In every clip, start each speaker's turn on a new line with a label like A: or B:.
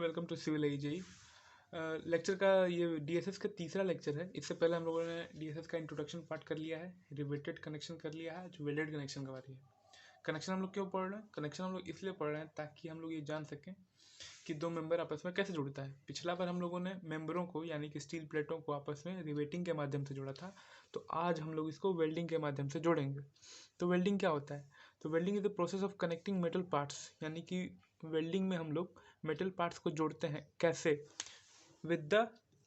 A: Welcome to civil AJE. Lecture का ये DSS का तीसरा लेक्चर है। इससे पहले हम लोगों ने डीएसएस का इंट्रोडक्शन पार्ट कर लिया है, रिवेटेड कनेक्शन कर लिया है, जो वेल्डेड कनेक्शन का बारी है। कनेक्शन हम लोग क्यों पढ़ रहे हैं? कनेक्शन हम लोग इसलिए पढ़ रहे हैं ताकि हम लोग ये जान सकें कि दो मेंबर आपस में कैसे जुड़ता है। पिछला बार हम लोगों ने मेंबरों को यानी कि स्टील प्लेटों को आपस में रिवेटिंग के माध्यम से जोड़ा था, तो आज हम लोग इसको वेल्डिंग के माध्यम से जोड़ेंगे। तो वेल्डिंग क्या होता है? तो welding is the process of connecting metal parts, यानी कि वेल्डिंग में हम लोग मेटल पार्ट्स को जोड़ते हैं। कैसे? With the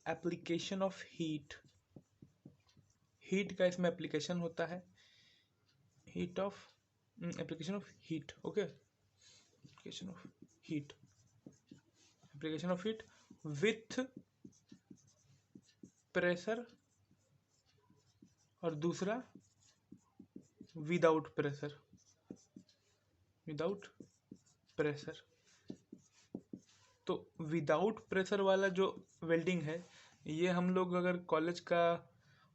A: application of heat. Heat का इसमें एप्लीकेशन होता है, heat of application of heat. Okay, application of heat, application of heat with pressure, और दूसरा विदाउट प्रेशर। विदाउट प्रेशर, तो विदाउट प्रेशर वाला जो वेल्डिंग है, ये हम लोग अगर कॉलेज का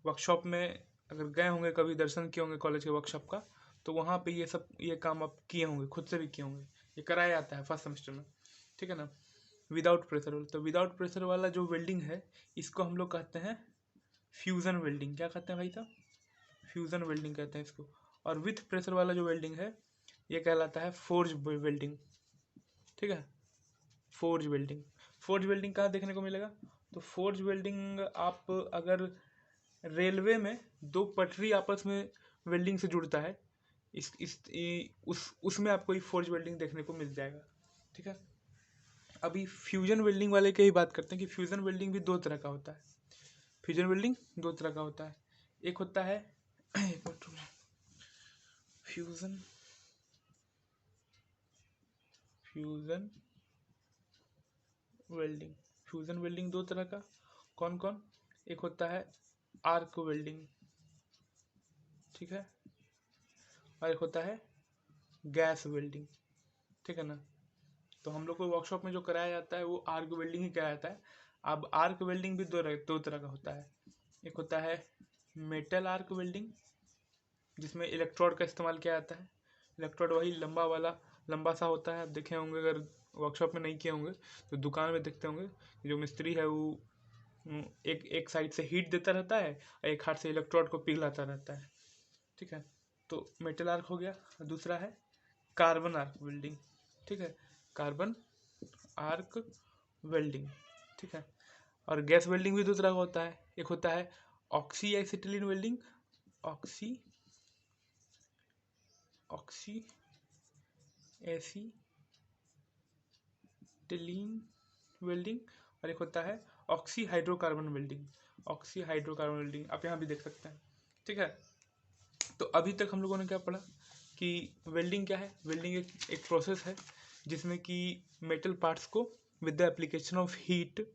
A: वर्कशॉप में अगर गए होंगे, कभी दर्शन किए होंगे कॉलेज के वर्कशॉप का, तो वहाँ पे ये काम आप किए होंगे, खुद से भी किए होंगे। ये कराया जाता है फर्स्ट सेमेस्टर में, ठीक है ना। विदाउट प्रेशर वाला, तो विदाउट प्रेशर वाला जो वेल्डिंग है, इसको हम लोग कहते हैं फ्यूज़न वेल्डिंग। क्या कहते हैं भाई साहब? फ्यूज़न वेल्डिंग कहते हैं इसको। और विथ प्रेशर वाला जो वेल्डिंग है, ये कहलाता है फोर्ज वेल्डिंग, ठीक है। Forge welding. फोर्ज वेल्डिंग कहाँ देखने को मिलेगा? तो फोर्ज वेल्डिंग आप अगर रेलवे में दो पटरी आपस में वेल्डिंग से जुड़ता है, उसमें आपको ये फोर्ज वेल्डिंग देखने को मिल जाएगा, ठीक है। अभी फ्यूजन वेल्डिंग वाले की ही बात करते हैं कि फ्यूजन वेल्डिंग भी दो तरह का होता है। फ्यूजन वेल्डिंग दो तरह का होता है। एक होता है fusion fusion welding. Fusion welding दो तरह का, कौन कौन? एक होता है आर्क वेल्डिंग, ठीक है, और एक होता है गैस वेल्डिंग, ठीक है ना। तो हम लोग को वर्कशॉप में जो कराया जाता है वो आर्क वेल्डिंग ही कराया जाता है। अब आर्क वेल्डिंग भी दो तरह का होता है। एक होता है मेटल आर्क वेल्डिंग, जिसमें इलेक्ट्रोड का इस्तेमाल किया जाता है। इलेक्ट्रोड वही लंबा सा होता है, आप देखे होंगे, अगर वर्कशॉप में नहीं किए होंगे तो दुकान में देखते होंगे। जो मिस्त्री है वो एक साइड से हीट देता रहता है और एक हाथ से इलेक्ट्रोड को पिघलाता रहता है, ठीक है। तो मेटल आर्क हो गया। दूसरा है कार्बन आर्क वेल्डिंग, ठीक है, कार्बन आर्क वेल्डिंग, ठीक है। और गैस वेल्डिंग भी दो तरह का होता है। एक होता है oxy acetylene welding, oxy acetylene welding, और एक होता है oxy hydrocarbon welding. Oxy hydrocarbon welding आप यहाँ भी देख सकते हैं, ठीक है। तो अभी तक हम लोगों ने क्या पढ़ा कि वेल्डिंग क्या है? वेल्डिंग एक प्रोसेस है जिसमें कि मेटल पार्ट्स को with the application of heat,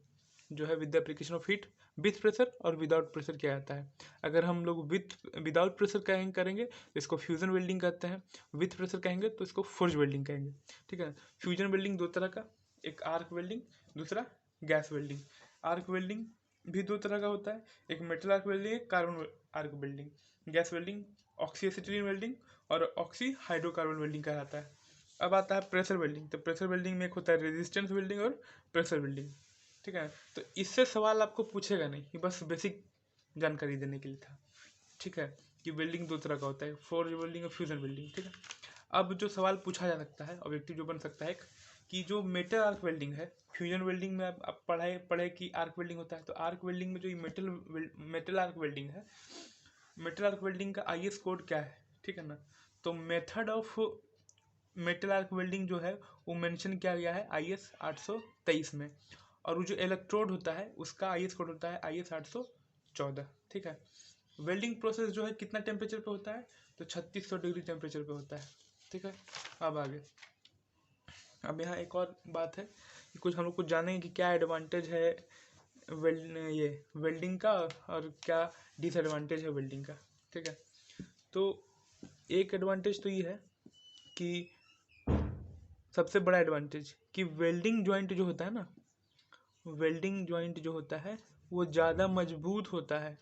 A: जो है with the application of heat, with pressure और विदाउट प्रेशर किया जाता है। अगर हम लोग विदाउट प्रेशर करेंगे तो इसको फ्यूजन वेल्डिंग कहते हैं, विथ प्रेशर कहेंगे तो इसको फोर्ज वेल्डिंग कहेंगे, ठीक है। फ्यूजन वेल्डिंग दो तरह का, एक आर्क वेल्डिंग, दूसरा गैस वेल्डिंग। आर्क वेल्डिंग भी दो तरह का होता है, एक मेटल आर्क वेल्डिंग, एक carbon arc welding. Gas welding oxy acetylene welding और ऑक्सी हाइड्रोकार्बन वेल्डिंग कहलाता है। अब आता है प्रेशर वेल्डिंग। तो प्रेशर वेल्डिंग में एक होता है रेजिस्टेंस वेल्डिंग और प्रेशर वेल्डिंग, ठीक है। तो इससे सवाल आपको पूछेगा नहीं, ये बस बेसिक जानकारी देने के लिए था, ठीक है, कि वेल्डिंग दो तरह का होता है, फोर्ज वेल्डिंग और फ्यूजन वेल्डिंग, ठीक है। अब जो सवाल पूछा जा सकता है, ऑब्जेक्टिव जो बन सकता है कि जो मेटल आर्क वेल्डिंग है, फ्यूजन वेल्डिंग में आप पढ़े कि आर्क वेल्डिंग होता है, तो आर्क वेल्डिंग में जो मेटल आर्क वेल्डिंग है, मेटल आर्क वेल्डिंग का आईएस कोड क्या है, ठीक है ना। तो method of metal arc welding जो है वो मेंशन किया गया है IS 823 में, और वो जो इलेक्ट्रोड होता है उसका IS कोड होता है IS 814, ठीक है। वेल्डिंग प्रोसेस जो है कितना टेम्परेचर पे होता है? तो 3600 डिग्री टेम्परेचर पे होता है, ठीक है। अब आगे, अब यहाँ एक और बात है कि कुछ हम लोग को जानेंगे कि क्या एडवांटेज है वेल्डिंग का और क्या डिसएडवांटेज है वेल्डिंग का, ठीक है। तो एक एडवांटेज तो ये है कि सबसे बड़ा एडवांटेज कि वेल्डिंग जॉइंट जो होता है ना, वेल्डिंग जॉइंट जो होता है वो ज़्यादा मजबूत होता है।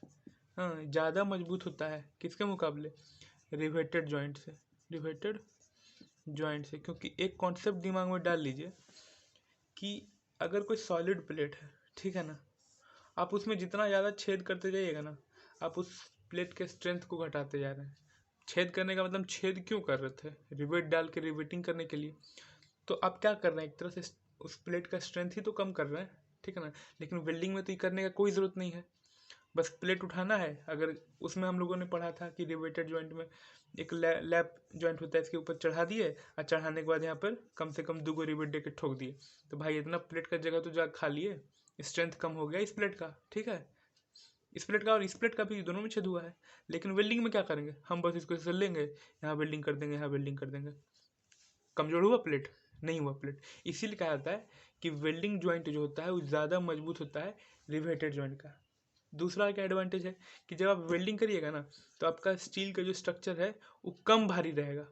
A: हाँ, ज़्यादा मजबूत होता है किसके मुकाबले? रिवेटेड जॉइंट से, रिवेटेड जॉइंट से। क्योंकि एक कॉन्सेप्ट दिमाग में डाल लीजिए कि अगर कोई सॉलिड प्लेट है, ठीक है ना, आप उसमें जितना ज़्यादा छेद करते जाइएगा ना, आप उस प्लेट के स्ट्रेंथ को घटाते जा रहे हैं। छेद करने का मतलब छेद क्यों कर रहे थे? रिवेट डाल के रिवेटिंग करने के लिए। तो आप क्या कर रहे हैं, एक तरह से उस प्लेट का स्ट्रेंथ ही तो कम कर रहे हैं, ठीक है ना। लेकिन वेल्डिंग में तो ये करने का कोई ज़रूरत नहीं है, बस प्लेट उठाना है। अगर उसमें हम लोगों ने पढ़ा था कि रिवेटेड जॉइंट में एक लैप जॉइंट होता है, इसके ऊपर चढ़ा दिए और चढ़ाने के बाद यहाँ पर कम से कम 2 रिवेट दे के ठोक दिए, तो भाई इतना प्लेट का जगह तो जा खा लिए, स्ट्रेंथ कम हो गया इस प्लेट का, ठीक है। इस प्लेट का और इस प्लेट का भी दोनों में छेद हुआ है। लेकिन वेल्डिंग में क्या करेंगे, हम बस इसको ऐसे लेंगे, यहाँ वेल्डिंग कर देंगे, यहाँ वेल्डिंग कर देंगे। कमजोर हुआ प्लेट? नहीं हुआ प्लेट। इसीलिए कहा जाता है कि वेल्डिंग जॉइंट जो होता है वो ज़्यादा मजबूत होता है रिवेटेड जॉइंट का। दूसरा क्या एडवांटेज है कि जब आप वेल्डिंग करिएगा ना, तो आपका स्टील का जो स्ट्रक्चर है वो कम भारी रहेगा,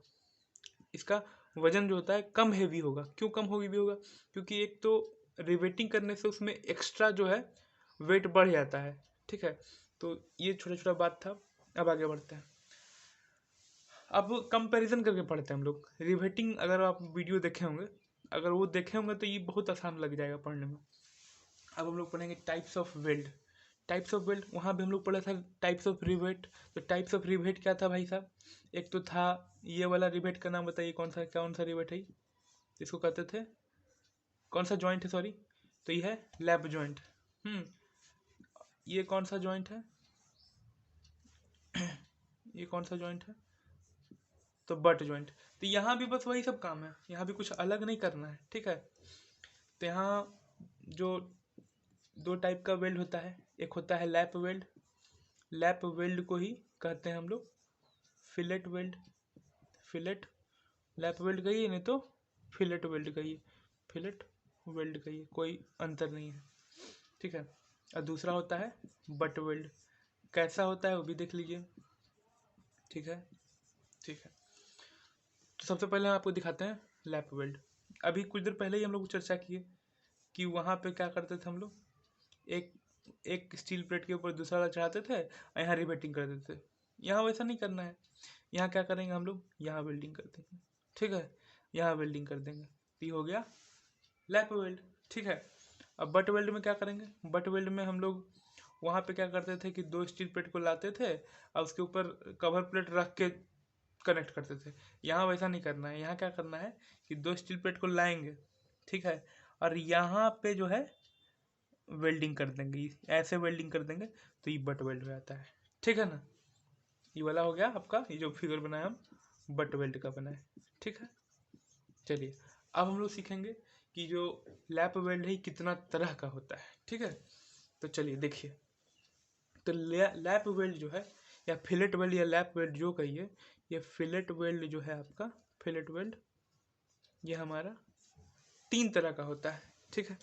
A: इसका वजन जो होता है कम हैवी होगा। क्यों कम हैवी होगा? क्योंकि एक तो रिवेटिंग करने से उसमें एक्स्ट्रा जो है वेट बढ़ जाता है, ठीक है। तो ये छोटा छोटा बात था। अब आगे बढ़ते हैं। अब कंपैरिजन करके पढ़ते हैं हम लोग। रिवेटिंग अगर आप वीडियो देखे होंगे, अगर वो देखे होंगे तो ये बहुत आसान लग जाएगा पढ़ने में। अब हम लोग पढ़ेंगे types of weld. Types of weld, वहाँ भी हम लोग पढ़ा था टाइप्स ऑफ रिवेट। तो टाइप्स ऑफ रिवेट क्या था भाई साहब? एक तो था ये वाला रिवेट का नाम बताइए, कौन सा रिवेट है इसको कहते थे, कौन सा जॉइंट है, सॉरी। तो ये है लैप जॉइंट। ये कौन सा जॉइंट है? ये कौन सा जॉइंट है? तो बट जॉइंट। तो यहाँ भी बस वही सब काम है, यहाँ भी कुछ अलग नहीं करना है, ठीक है। तो यहाँ जो 2 टाइप का वेल्ड होता है, एक होता है लैप वेल्ड। लैप वेल्ड को ही कहते हैं हम लोग fillet weld. Fillet lap weld कहिए, नहीं तो फिलेट वेल्ड कहिए, फिलेट वेल्ड कहिए, कोई अंतर नहीं है, ठीक है। और दूसरा होता है बट वेल्ड। कैसा होता है वो भी देख लीजिए, ठीक है, ठीक है। तो सबसे पहले हम आपको दिखाते हैं लैप वेल्ड। अभी कुछ देर पहले ही हम लोग चर्चा किए कि वहाँ पे क्या करते थे हम लोग, एक एक स्टील प्लेट के ऊपर दूसरा वाला चढ़ाते थे और यहाँ रिवेटिंग कर देते थे। यहाँ वैसा नहीं करना है। यहाँ क्या करेंगे हम लोग, यहाँ वेल्डिंग कर देंगे, ठीक है, यहाँ वेल्डिंग कर देंगे। ये हो गया लैप वेल्ड, ठीक है। अब बट वेल्ड में क्या करेंगे? बट वेल्ड में हम लोग वहाँ पे क्या करते थे कि 2 स्टील प्लेट को लाते थे और उसके ऊपर कवर प्लेट रख के कनेक्ट करते थे। यहाँ वैसा नहीं करना है। यहाँ क्या करना है कि 2 स्टील प्लेट को लाएंगे, ठीक है, और यहाँ पे जो है वेल्डिंग कर देंगे, ऐसे वेल्डिंग कर देंगे, तो ये बट वेल्ड हो जाता है, ठीक है ना। ये वाला हो गया आपका, ये जो फिगर बनाया हम बट वेल्ड का बनाए, ठीक है। चलिए अब हम लोग सीखेंगे कि जो लैप वेल्ड है कितना तरह का होता है, ठीक है। तो चलिए देखिए, तो लैप वेल्ड जो है या फिलेट वेल्ड या लैप वेल्ड जो कहिए, ये फिलेट वेल्ड जो है आपका, फिलेट वेल्ड ये हमारा 3 तरह का होता है, ठीक है।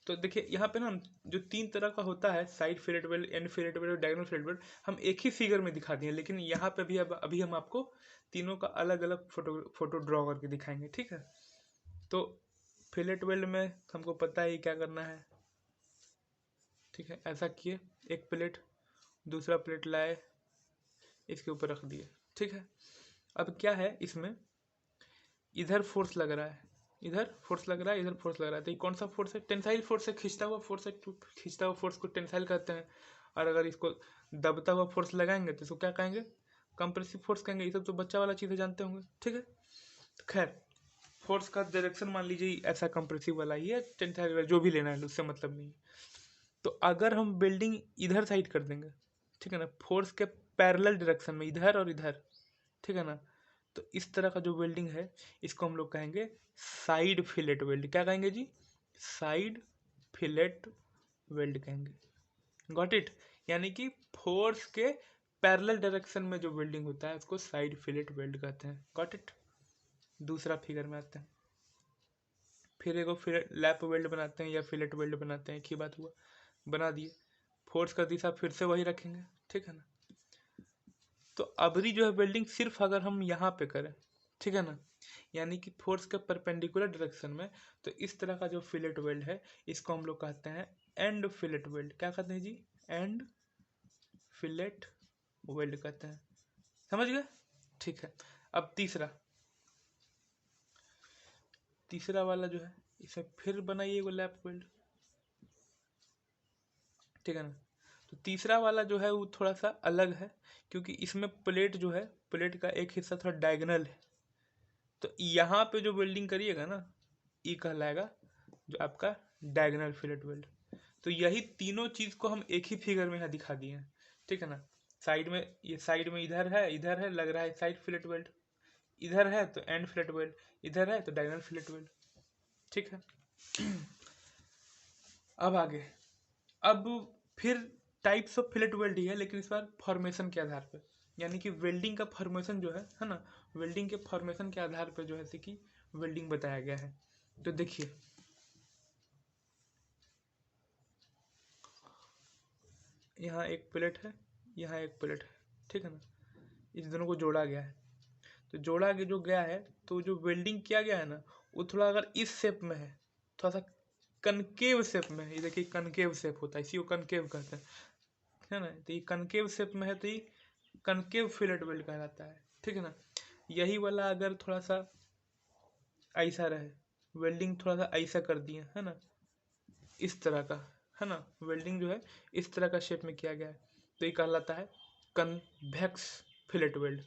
A: तो देखिए यहाँ पे ना जो 3 तरह का होता है, side fillet weld, and fillet weld और डायगोनल फिलेट वेल्ड, हम एक ही फिगर में दिखा दिए, लेकिन यहाँ पे भी अभी हम आपको तीनों का अलग अलग फोटो ड्रॉ करके दिखाएंगे, ठीक है। तो फिलेट वेल्ड में हमको पता है क्या करना है, ठीक है। ऐसा किए, एक प्लेट, दूसरा प्लेट लाए, इसके ऊपर रख दिए, ठीक है। अब क्या है इसमें, इधर फोर्स लग रहा है, इधर फोर्स लग रहा है, इधर फोर्स लग रहा है। तो ये कौन सा फोर्स है? टेंसाइल फोर्स है, खींचता हुआ फोर्स है। खींचता हुआ फोर्स को टेंसाइल कहते हैं। और अगर इसको दबता हुआ फोर्स लगाएंगे तो इसको क्या कहेंगे? कंप्रेसिव फोर्स कहेंगे। ये सब तो बच्चा वाला चीज़ें जानते होंगे, ठीक है। तो खैर, फोर्स का डायरेक्शन मान लीजिए ऐसा कंप्रेसिव वाला ही है, टेंसाइल जो भी लेना है उससे मतलब नहीं है। तो अगर हम बिल्डिंग इधर साइड कर देंगे, ठीक है ना, फोर्स के पैरेलल डायरेक्शन में, इधर और इधर, ठीक है ना, तो इस तरह का जो वेल्डिंग है इसको हम लोग कहेंगे साइड फिलेट वेल्ड। क्या कहेंगे जी? साइड फिलेट वेल्ड कहेंगे। Got it? यानी कि फोर्स के पैरेलल डायरेक्शन में जो वेल्डिंग होता है उसको साइड फिलेट वेल्ड कहते हैं। Got it? दूसरा फिगर में आते हैं, फिर एगो फिर लैप वेल्ड बनाते हैं या फिलेट वेल्ड बनाते हैं, एक ही बात हुआ, बना दिए। फोर्स का दिशा फिर से वही रखेंगे, ठीक है ना। तो अबरी जो है वेल्डिंग सिर्फ अगर हम यहाँ पे करें, ठीक है ना, यानी कि फोर्स के परपेंडिकुलर डायरेक्शन में, तो इस तरह का जो फिलेट वेल्ड है इसको हम लोग कहते हैं एंड फिलेट वेल्ड। क्या कहते हैं जी? एंड फिलेट वेल्ड कहते हैं। समझ गए? ठीक है। अब तीसरा वाला जो है इसे फिर बनाइए वो लैप वेल्ड, ठीक है ना। तो तीसरा वाला जो है वो थोड़ा सा अलग है, क्योंकि इसमें प्लेट जो है, प्लेट का एक हिस्सा थोड़ा डायगोनल है। तो यहाँ पे जो वेल्डिंग करिएगा ना, ये कहलाएगा जो आपका डायगोनल फिलेट वेल्ड। तो यही तीनों चीज़ को हम एक ही फिगर में यहाँ दिखा दिए हैं, ठीक है ना। साइड में, ये साइड में इधर है लग रहा है साइड फिलेट वेल्ड, इधर है तो एंड फिलेट वेल्ड, इधर है तो डायगोनल फिलेट वेल्ड, ठीक है। अब आगे, अब फिर टाइप्स ऑफ फिलेट वेल्ड ही है, लेकिन इस बार फॉर्मेशन के आधार पर, यानी कि वेल्डिंग का फॉर्मेशन जो है ना, वेल्डिंग के फॉर्मेशन के आधार पर जो है कि वेल्डिंग बताया गया है। तो देखिए, यहाँ एक प्लेट है, यहाँ एक प्लेट है, ठीक है ना। इस दोनों को जोड़ा गया है, तो जोड़ा के जो गया है, तो जो वेल्डिंग किया गया है ना, वो थोड़ा अगर इस शेप में है, थोड़ा सा कनकेव शेप में है, ये देखिए कनकेव शेप होता है, इसी को कनकेव कहते हैं, है ना। तो ये कनकेव शेप में है, तो ये कनकेव फिलेट वेल्ड कहलाता है, ठीक है ना। यही वाला अगर थोड़ा सा ऐसा रहे, वेल्डिंग थोड़ा सा ऐसा कर दिए, है ना, इस तरह का, है ना, वेल्डिंग जो है इस तरह का शेप में किया गया है, तो ये कहलाता है कन्वेक्स फिलेट वेल्ड।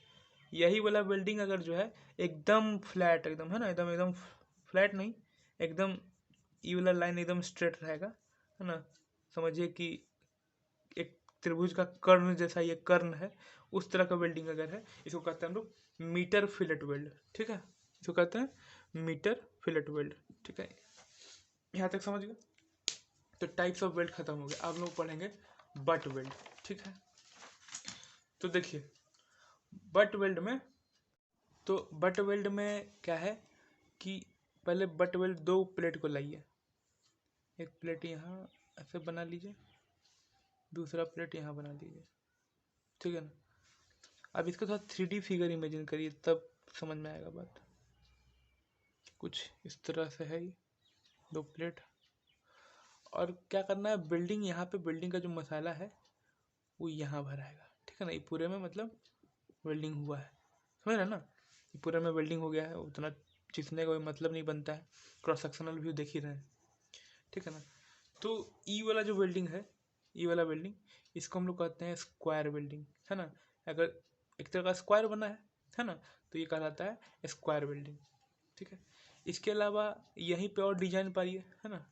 A: यही वाला वेल्डिंग अगर जो है एकदम फ्लैट, एकदम, है ना, एकदम एकदम फ्लैट नहीं, एकदम ये वाला लाइन एकदम स्ट्रेट रहेगा, है ना, समझिए कि एक त्रिभुज का कर्ण जैसा ये कर्ण है, उस तरह का वेल्डिंग अगर है, इसको कहते हैं हम लोग मीटर फिलेट वेल्ड, ठीक है। इसको कहते हैं मीटर फिलेट वेल्ड, ठीक है। यहाँ तक समझ गए। तो टाइप्स ऑफ वेल्ड खत्म हो गया, अब लोग पढ़ेंगे बट वेल्ड, ठीक है। तो देखिए बट वेल्ड में, तो बट वेल्ड में क्या है कि पहले बट वेल्ड दो प्लेट को लाइए, एक प्लेट यहाँ ऐसे बना लीजिए, दूसरा प्लेट यहाँ बना लीजिए, ठीक है ना। अब इसको थोड़ा 3D फिगर इमेजिन करिए, तब समझ में आएगा बात। कुछ इस तरह से है ये दो प्लेट, और क्या करना है, बिल्डिंग यहाँ पे, बिल्डिंग का जो मसाला है वो यहाँ भराएगा, ठीक है ना। ये पूरे में मतलब वेल्डिंग हुआ है, समझ रहे हैं ना। ये पूरे में वेल्डिंग हो गया है, उतना खींचने का कोई मतलब नहीं बनता है, क्रॉस सेक्शनल व्यू देख ही रहे हैं, ठीक है ना। तो ई वाला जो वेल्डिंग है, ई वाला वेल्डिंग, इसको हम लोग कहते हैं स्क्वायर वेल्डिंग, है ना। अगर एक तरह का स्क्वायर बना है ना, तो ये कहलाता है स्क्वायर वेल्डिंग, ठीक है। इसके अलावा यहीं पे और डिजाइन पाइए, है ना।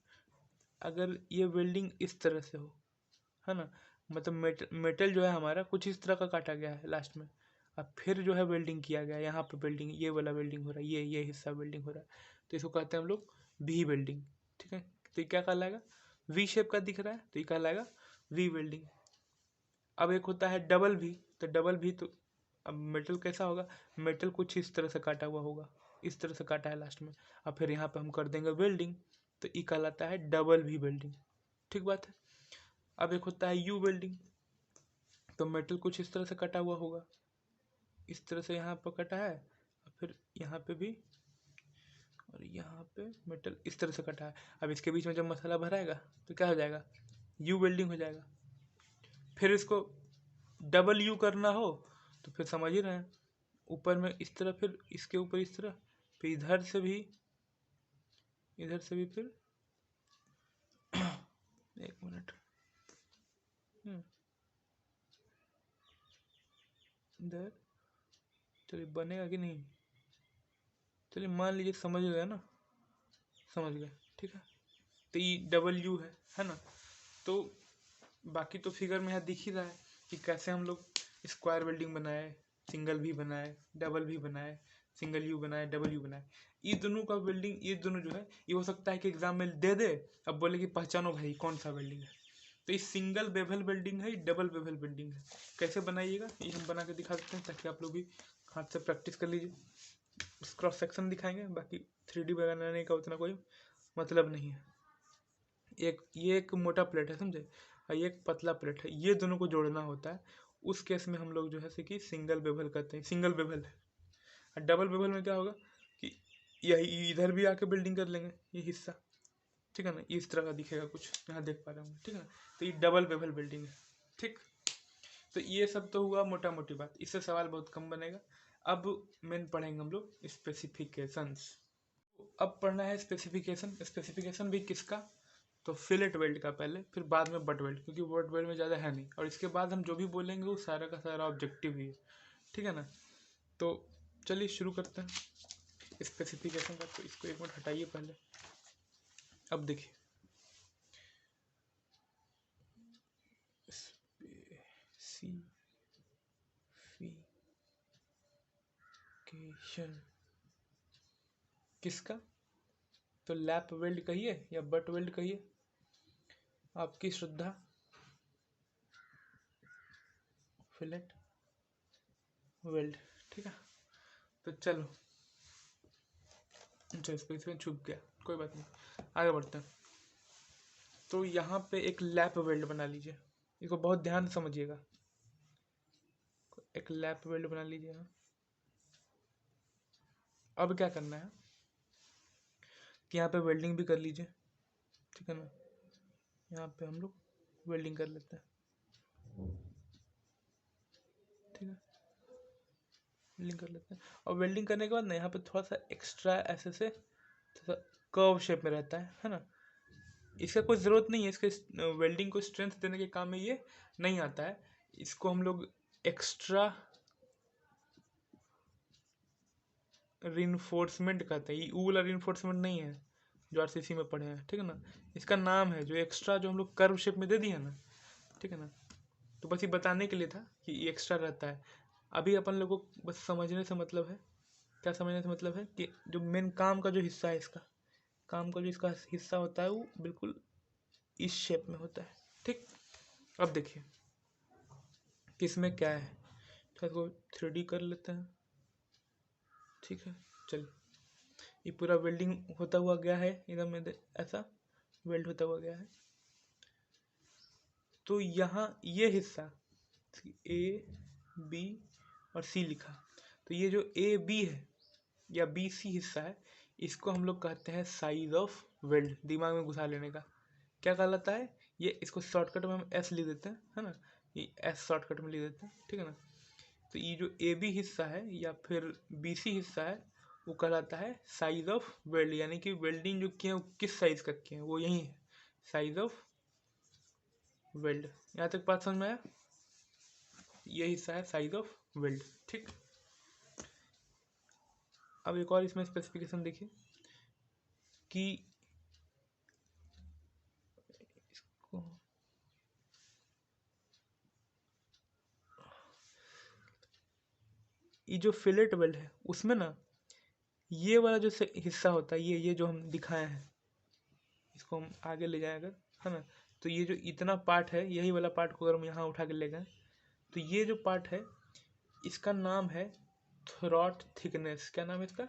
A: अगर ये वेल्डिंग इस तरह से हो, है ना, मतलब मेटल जो है हमारा कुछ इस तरह का काटा गया है लास्ट में, अब फिर जो है वेल्डिंग किया गया है, यहाँ पे वेल्डिंग, ये वाला वेल्डिंग हो रहा है, ये हिस्सा वेल्डिंग हो रहा है, तो इसको कहते हैं हम लोग वी वेल्डिंग, ठीक है। तो ये क्या कहलाएगा, वी शेप का दिख रहा है, तो ये कहलाएगा वी वेल्डिंग। अब एक होता है डबल वी, तो डबल वी, तो अब मेटल कैसा होगा, मेटल कुछ इस तरह से काटा हुआ होगा, इस तरह से काटा है लास्ट में, अब फिर यहाँ पे हम कर देंगे वेल्डिंग, तो ये कहलाता है डबल वी वेल्डिंग, ठीक बात है। अब एक होता है यू वेल्डिंग, तो मेटल कुछ इस तरह से कटा हुआ होगा, इस तरह से यहाँ पर कटा है, और फिर यहाँ पे भी, और यहाँ पे मेटल इस तरह से कटा है। अब इसके बीच में जब मसाला भराएगा तो क्या हो जाएगा, यू वेल्डिंग हो जाएगा। फिर इसको डबल यू करना हो तो फिर समझ ही रहे हैं, ऊपर में इस तरह, फिर इसके ऊपर इस तरह, फिर इधर से भी, इधर से भी, फिर एक मिनट, इधर, चलिए बनेगा कि नहीं, चलिए मान लीजिए समझ गए ना, समझ गए, ठीक है। तो ये डबल यू है ना। तो बाकी तो फिगर में यहाँ दिख ही रहा है कि कैसे हम लोग स्क्वायर वेल्डिंग बनाए, सिंगल भी बनाए, डबल भी बनाए, सिंगल यू बनाए, डबल यू बनाए। ये दोनों का वेल्डिंग, ये दोनों जो है, ये हो सकता है कि एग्जाम में दे दे, अब बोले कि पहचानो भाई कौन सा वेल्डिंग है। तो ये सिंगल बेवल वेल्डिंग है, डबल बेवल वेल्डिंग है। कैसे बनाइएगा ये हम बना के दिखा देते हैं, ताकि आप लोग भी हाथ से प्रैक्टिस कर लीजिए। क्रॉस सेक्शन दिखाएंगे, बाकी 3D बनाने का उतना कोई मतलब नहीं है। ये एक मोटा प्लेट है, समझे, और ये एक पतला प्लेट है, ये दोनों को जोड़ना होता है। उस केस में हम लोग जो है कि सिंगल बेवल करते हैं, सिंगल बेवल है। और डबल बेवल में क्या होगा कि यही इधर भी आके बिल्डिंग कर लेंगे ये हिस्सा, ठीक है ना, इस तरह का दिखेगा कुछ, यहाँ देख पा रहे होंगे, ठीक है ना। तो ये डबल बेवल बिल्डिंग है, ठीक। तो ये सब तो हुआ मोटा मोटी बात, इससे सवाल बहुत कम बनेगा। अब मेन पढ़ेंगे हम लोग स्पेसिफिकेशंस। अब पढ़ना है स्पेसिफिकेशन। स्पेसिफिकेशन भी किसका? तो फिलेट वेल्ड का पहले, फिर बाद में बट वेल्ड, क्योंकि बट वेल्ड में ज़्यादा है नहीं, और इसके बाद हम जो भी बोलेंगे वो सारा का सारा ऑब्जेक्टिव ही है, ठीक है ना। तो चलिए शुरू करते हैं स्पेसिफिकेशन का। तो इसको एक मिनट हटाइए पहले। अब देखिए स्पेसिफिकेशन किसका? तो लैप वेल्ड कहिए या बट वेल्ड कहिए, आपकी श्रद्धा। फिलेट वेल्ड, ठीक है। तो चलो, अच्छा स्पेस में छुप गया, कोई बात नहीं, आगे बढ़ते हैं। तो यहाँ पे एक लैप वेल्ड बना लीजिए, इसको बहुत ध्यान से समझिएगा। एक लैप वेल्ड बना लीजिए यहाँ। अब क्या करना है कि यहाँ पे वेल्डिंग भी कर लीजिए, ठीक है ना। यहाँ पे हम लोग वेल्डिंग कर लेते हैं, ठीक है, वेल्डिंग कर लेते हैं। और वेल्डिंग करने के बाद ना यहाँ पे थोड़ा सा एक्स्ट्रा ऐसे से थोड़ा कर्व शेप में रहता है ना। इसका कोई ज़रूरत नहीं है, इसके वेल्डिंग को स्ट्रेंथ देने के काम में ये नहीं आता है। इसको हम लोग एक्स्ट्रा रिइंफोर्समेंट कहते हैं। ये ऊ वाला रिइंफोर्समेंट नहीं है जो आरसीसी में पढ़े हैं, ठीक है ना। इसका नाम है जो एक्स्ट्रा, जो हम लोग कर्व शेप में दे दिए ना, ठीक है ना। तो बस ये बताने के लिए था कि ये एक्स्ट्रा रहता है। अभी अपन लोगों को बस समझने से मतलब है, क्या समझने से मतलब है कि जो मेन काम का जो हिस्सा है, इसका काम का जो इसका हिस्सा होता है वो बिल्कुल इस शेप में होता है, ठीक। अब देखिए कि इसमें क्या है, तो इसको 3D कर लेते हैं, ठीक है। चलिए, ये पूरा वेल्डिंग होता हुआ गया है, एकदम में ऐसा वेल्ड होता हुआ गया है। तो यहाँ ये हिस्सा ए बी और सी लिखा, तो ये जो ए बी है या बी सी हिस्सा है, इसको हम लोग कहते हैं साइज ऑफ वेल्ड। दिमाग में घुसा लेने का क्या कहलाता है ये, इसको शॉर्टकट में हम एस लिख देते हैं, है ना। ये एस शॉर्टकट में लिख देते हैं, ठीक है ना। तो ये जो ए बी हिस्सा है या फिर बी सी हिस्सा है, वो कहलाता है साइज ऑफ वेल्ड, यानी कि वेल्डिंग जो किए हैं वो किस साइज का किए हैं, वो यही है, साइज ऑफ वेल्ड। यहाँ तक बात समझ में आया? ये हिस्सा है साइज ऑफ वेल्ड, ठीक। अब एक और इसमें स्पेसिफिकेशन देखिए कि इसको ये जो फिलेट वेल्ड है उसमें ना ये वाला जो हिस्सा होता है, ये जो हम दिखाए हैं, इसको हम आगे ले जाए अगर, है ना, तो ये जो इतना पार्ट है, यही वाला पार्ट को अगर हम यहाँ उठा के ले गए, तो ये जो पार्ट है इसका नाम है थ्रॉट थिकनेस। क्या नाम है इसका?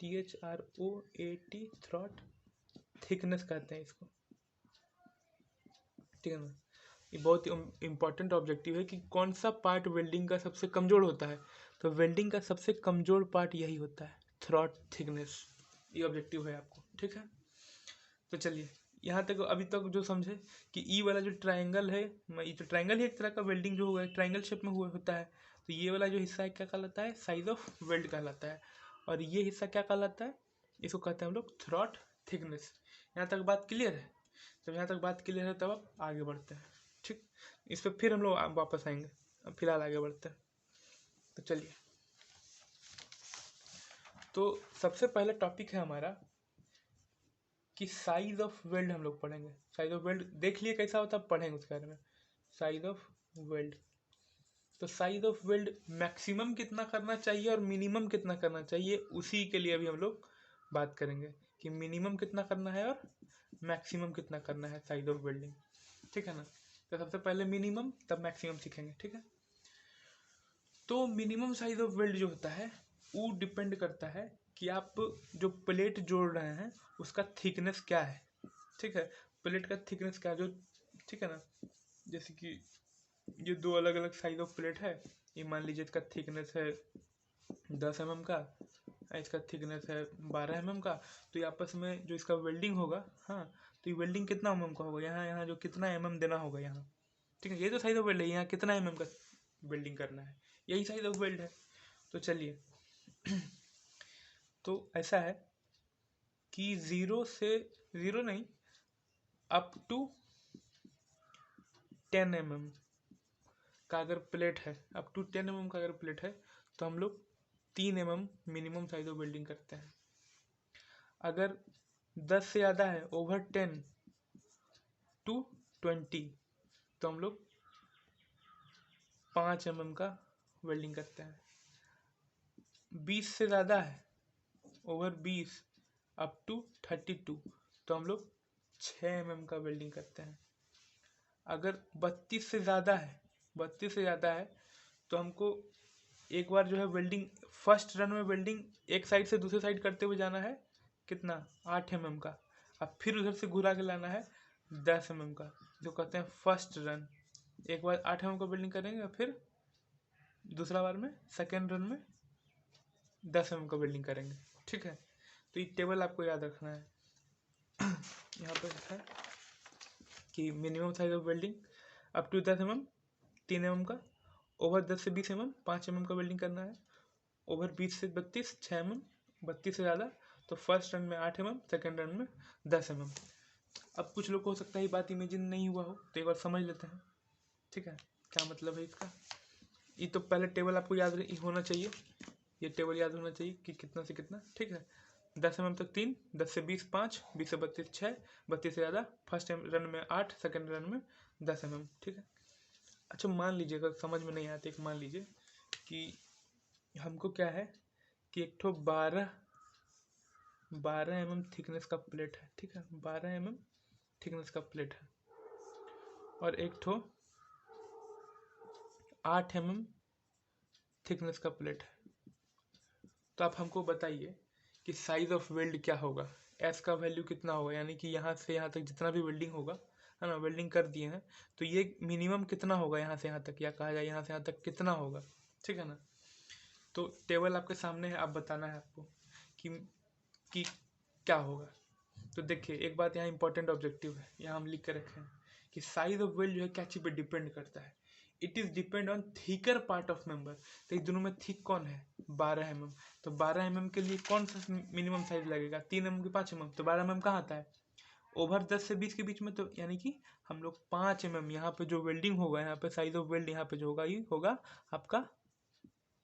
A: THROAT, थ्रॉट थिकनेस कहते हैं इसको, ठीक है ना। ये बहुत इंपॉर्टेंट ऑब्जेक्टिव है कि कौन सा पार्ट वेल्डिंग का सबसे कमज़ोर होता है। तो वेल्डिंग का सबसे कमज़ोर पार्ट यही होता है, थ्रॉट थिकनेस। ये ऑब्जेक्टिव है आपको, ठीक है। तो चलिए, यहाँ तक अभी तक जो समझे कि ई वाला जो ट्रायंगल है, ये जो ट्रायंगल है एक तरह का वेल्डिंग जो हुआ है ट्रायंगल शेप में हुआ होता है, तो ये वाला जो हिस्सा है क्या कहलाता है? साइज ऑफ वेल्ड कहलाता है। और ये हिस्सा क्या कहलाता है? इसको कहते हैं हम लोग थ्रॉट थिकनेस। यहाँ तक बात क्लियर है? जब यहाँ तक बात क्लियर है तब आप आगे बढ़ते हैं, ठीक। इस पर फिर हम लोग वापस आएंगे, अब फिलहाल आगे बढ़ते हैं। तो चलिए, तो सबसे पहले टॉपिक है हमारा कि साइज ऑफ वेल्ड हम लोग पढ़ेंगे। साइज ऑफ वेल्ड देख लिए कैसा होता है, पढ़ेंगे उसके बारे में। साइज ऑफ वेल्ड, तो साइज ऑफ वेल्ड मैक्सिमम कितना करना चाहिए और मिनिमम कितना करना चाहिए, उसी के लिए अभी हम लोग बात करेंगे कि मिनिमम कितना करना है और मैक्सिमम कितना करना है साइज ऑफ वेल्डिंग, ठीक है ना। तो सबसे पहले मिनिमम, तब मैक्सिमम सीखेंगे, ठीक है। तो मिनिमम साइज ऑफ वेल्ड जो होता है वो डिपेंड करता है कि आप जो प्लेट जोड़ रहे हैं उसका थिकनेस क्या है, ठीक है। प्लेट का थिकनेस क्या है जो, ठीक है ना। जैसे कि ये दो अलग अलग साइज ऑफ प्लेट है, ये मान लीजिए इसका थिकनेस है 10 mm का, इसका थिकनेस है 12 mm का। तो ये आपस में जो इसका वेल्डिंग होगा, हाँ, तो ये वेल्डिंग कितना mm का होगा, यहाँ यहाँ जो कितना mm देना होगा यहाँ, ठीक है। ये तो साइज ऑफ वेल्ड है, यहाँ कितना mm का वेल्डिंग करना है, यही साइज ऑफ वेल्ड है। तो चलिए तो ऐसा है कि 0 से 0 नहीं, अप टू 10 mm का अगर प्लेट है, अप टू 10 mm का अगर प्लेट है, तो हम लोग 3 mm minimum size of welding करते हैं। अगर 10 से ज़्यादा है, ओवर 10 टू 20, तो हम लोग 5 mm का वेल्डिंग करते हैं। 20 से ज़्यादा है, ओवर 20 अप टू 32, तो हम लोग 6 mm का वेल्डिंग करते हैं। अगर 32 से ज़्यादा है, 32 से ज़्यादा है, तो हमको एक बार जो है वेल्डिंग, फर्स्ट रन में वेल्डिंग एक साइड से दूसरी साइड करते हुए जाना है, कितना, 8 mm का। अब फिर उधर से घुरा के लाना है 10 mm का, जो कहते हैं फर्स्ट रन। एक बार 8 mm का वेल्डिंग करेंगे और फिर दूसरा बार में सेकेंड रन में 10 mm का वेल्डिंग करेंगे। ठीक है, तो ये टेबल आपको याद रखना है। यहाँ पर है कि minimum size of welding up to 10 mm 3 mm का, ओवर 10 से 20 mm 5 mm का वेल्डिंग करना है, ओवर 20 से 32 6 mm, 32 से ज़्यादा तो फर्स्ट रन में 8 mm, सेकेंड रन में 10 mm। अब कुछ लोग को हो सकता है ये बात इमेजिन नहीं हुआ हो, तो एक बार समझ लेते हैं। ठीक है, क्या मतलब है इसका। ये तो पहले टेबल आपको याद होना चाहिए, ये टेबल याद होना चाहिए कि कितना से कितना। ठीक है, 10 mm तक 3, 10 से 20 5, 20 से 32 6, 32 से ज़्यादा फर्स्ट रन में 8, सेकेंड रन में 10 mm। ठीक है, अच्छा मान लीजिए अगर समझ में नहीं आती, एक मान लीजिए कि हमको क्या है कि एक ठो 12 mm थिकनेस का प्लेट है। ठीक है, 12 mm थिकनेस का प्लेट है, और एक ठो 8 mm थिकनेस का प्लेट है। तो आप हमको बताइए कि साइज ऑफ वेल्ड क्या होगा, एस का वैल्यू कितना होगा, यानी कि यहाँ से यहाँ तक जितना भी वेल्डिंग होगा, है ना, वेल्डिंग कर दिए हैं, तो ये मिनिमम कितना होगा यहाँ से यहाँ तक, या कहा जाए यहाँ से यहाँ तक कितना होगा। ठीक है ना, तो टेबल आपके सामने है, आप बताना है आपको कि क्या होगा। तो देखिए एक बात यहाँ इंपॉर्टेंट ऑब्जेक्टिव है, यहाँ हम लिख के रखे हैं कि साइज ऑफ वेल्ड जो है क्या चीज़ पे डिपेंड करता है, it is depend on thicker part of member. तो इन दोनों में थिक कौन है, 12 mm। तो 12 mm के लिए कौन सा मिनिमम साइज लगेगा, 3 mm की 5 mm, तो 12 mm कहाँ आता है, ओवर 10 से 20 के बीच में, तो यानी कि हम लोग 5 mm यहाँ पे जो वेल्डिंग होगा, यहाँ पे साइज ऑफ वेल्ड यहाँ पे जो होगा ये होगा आपका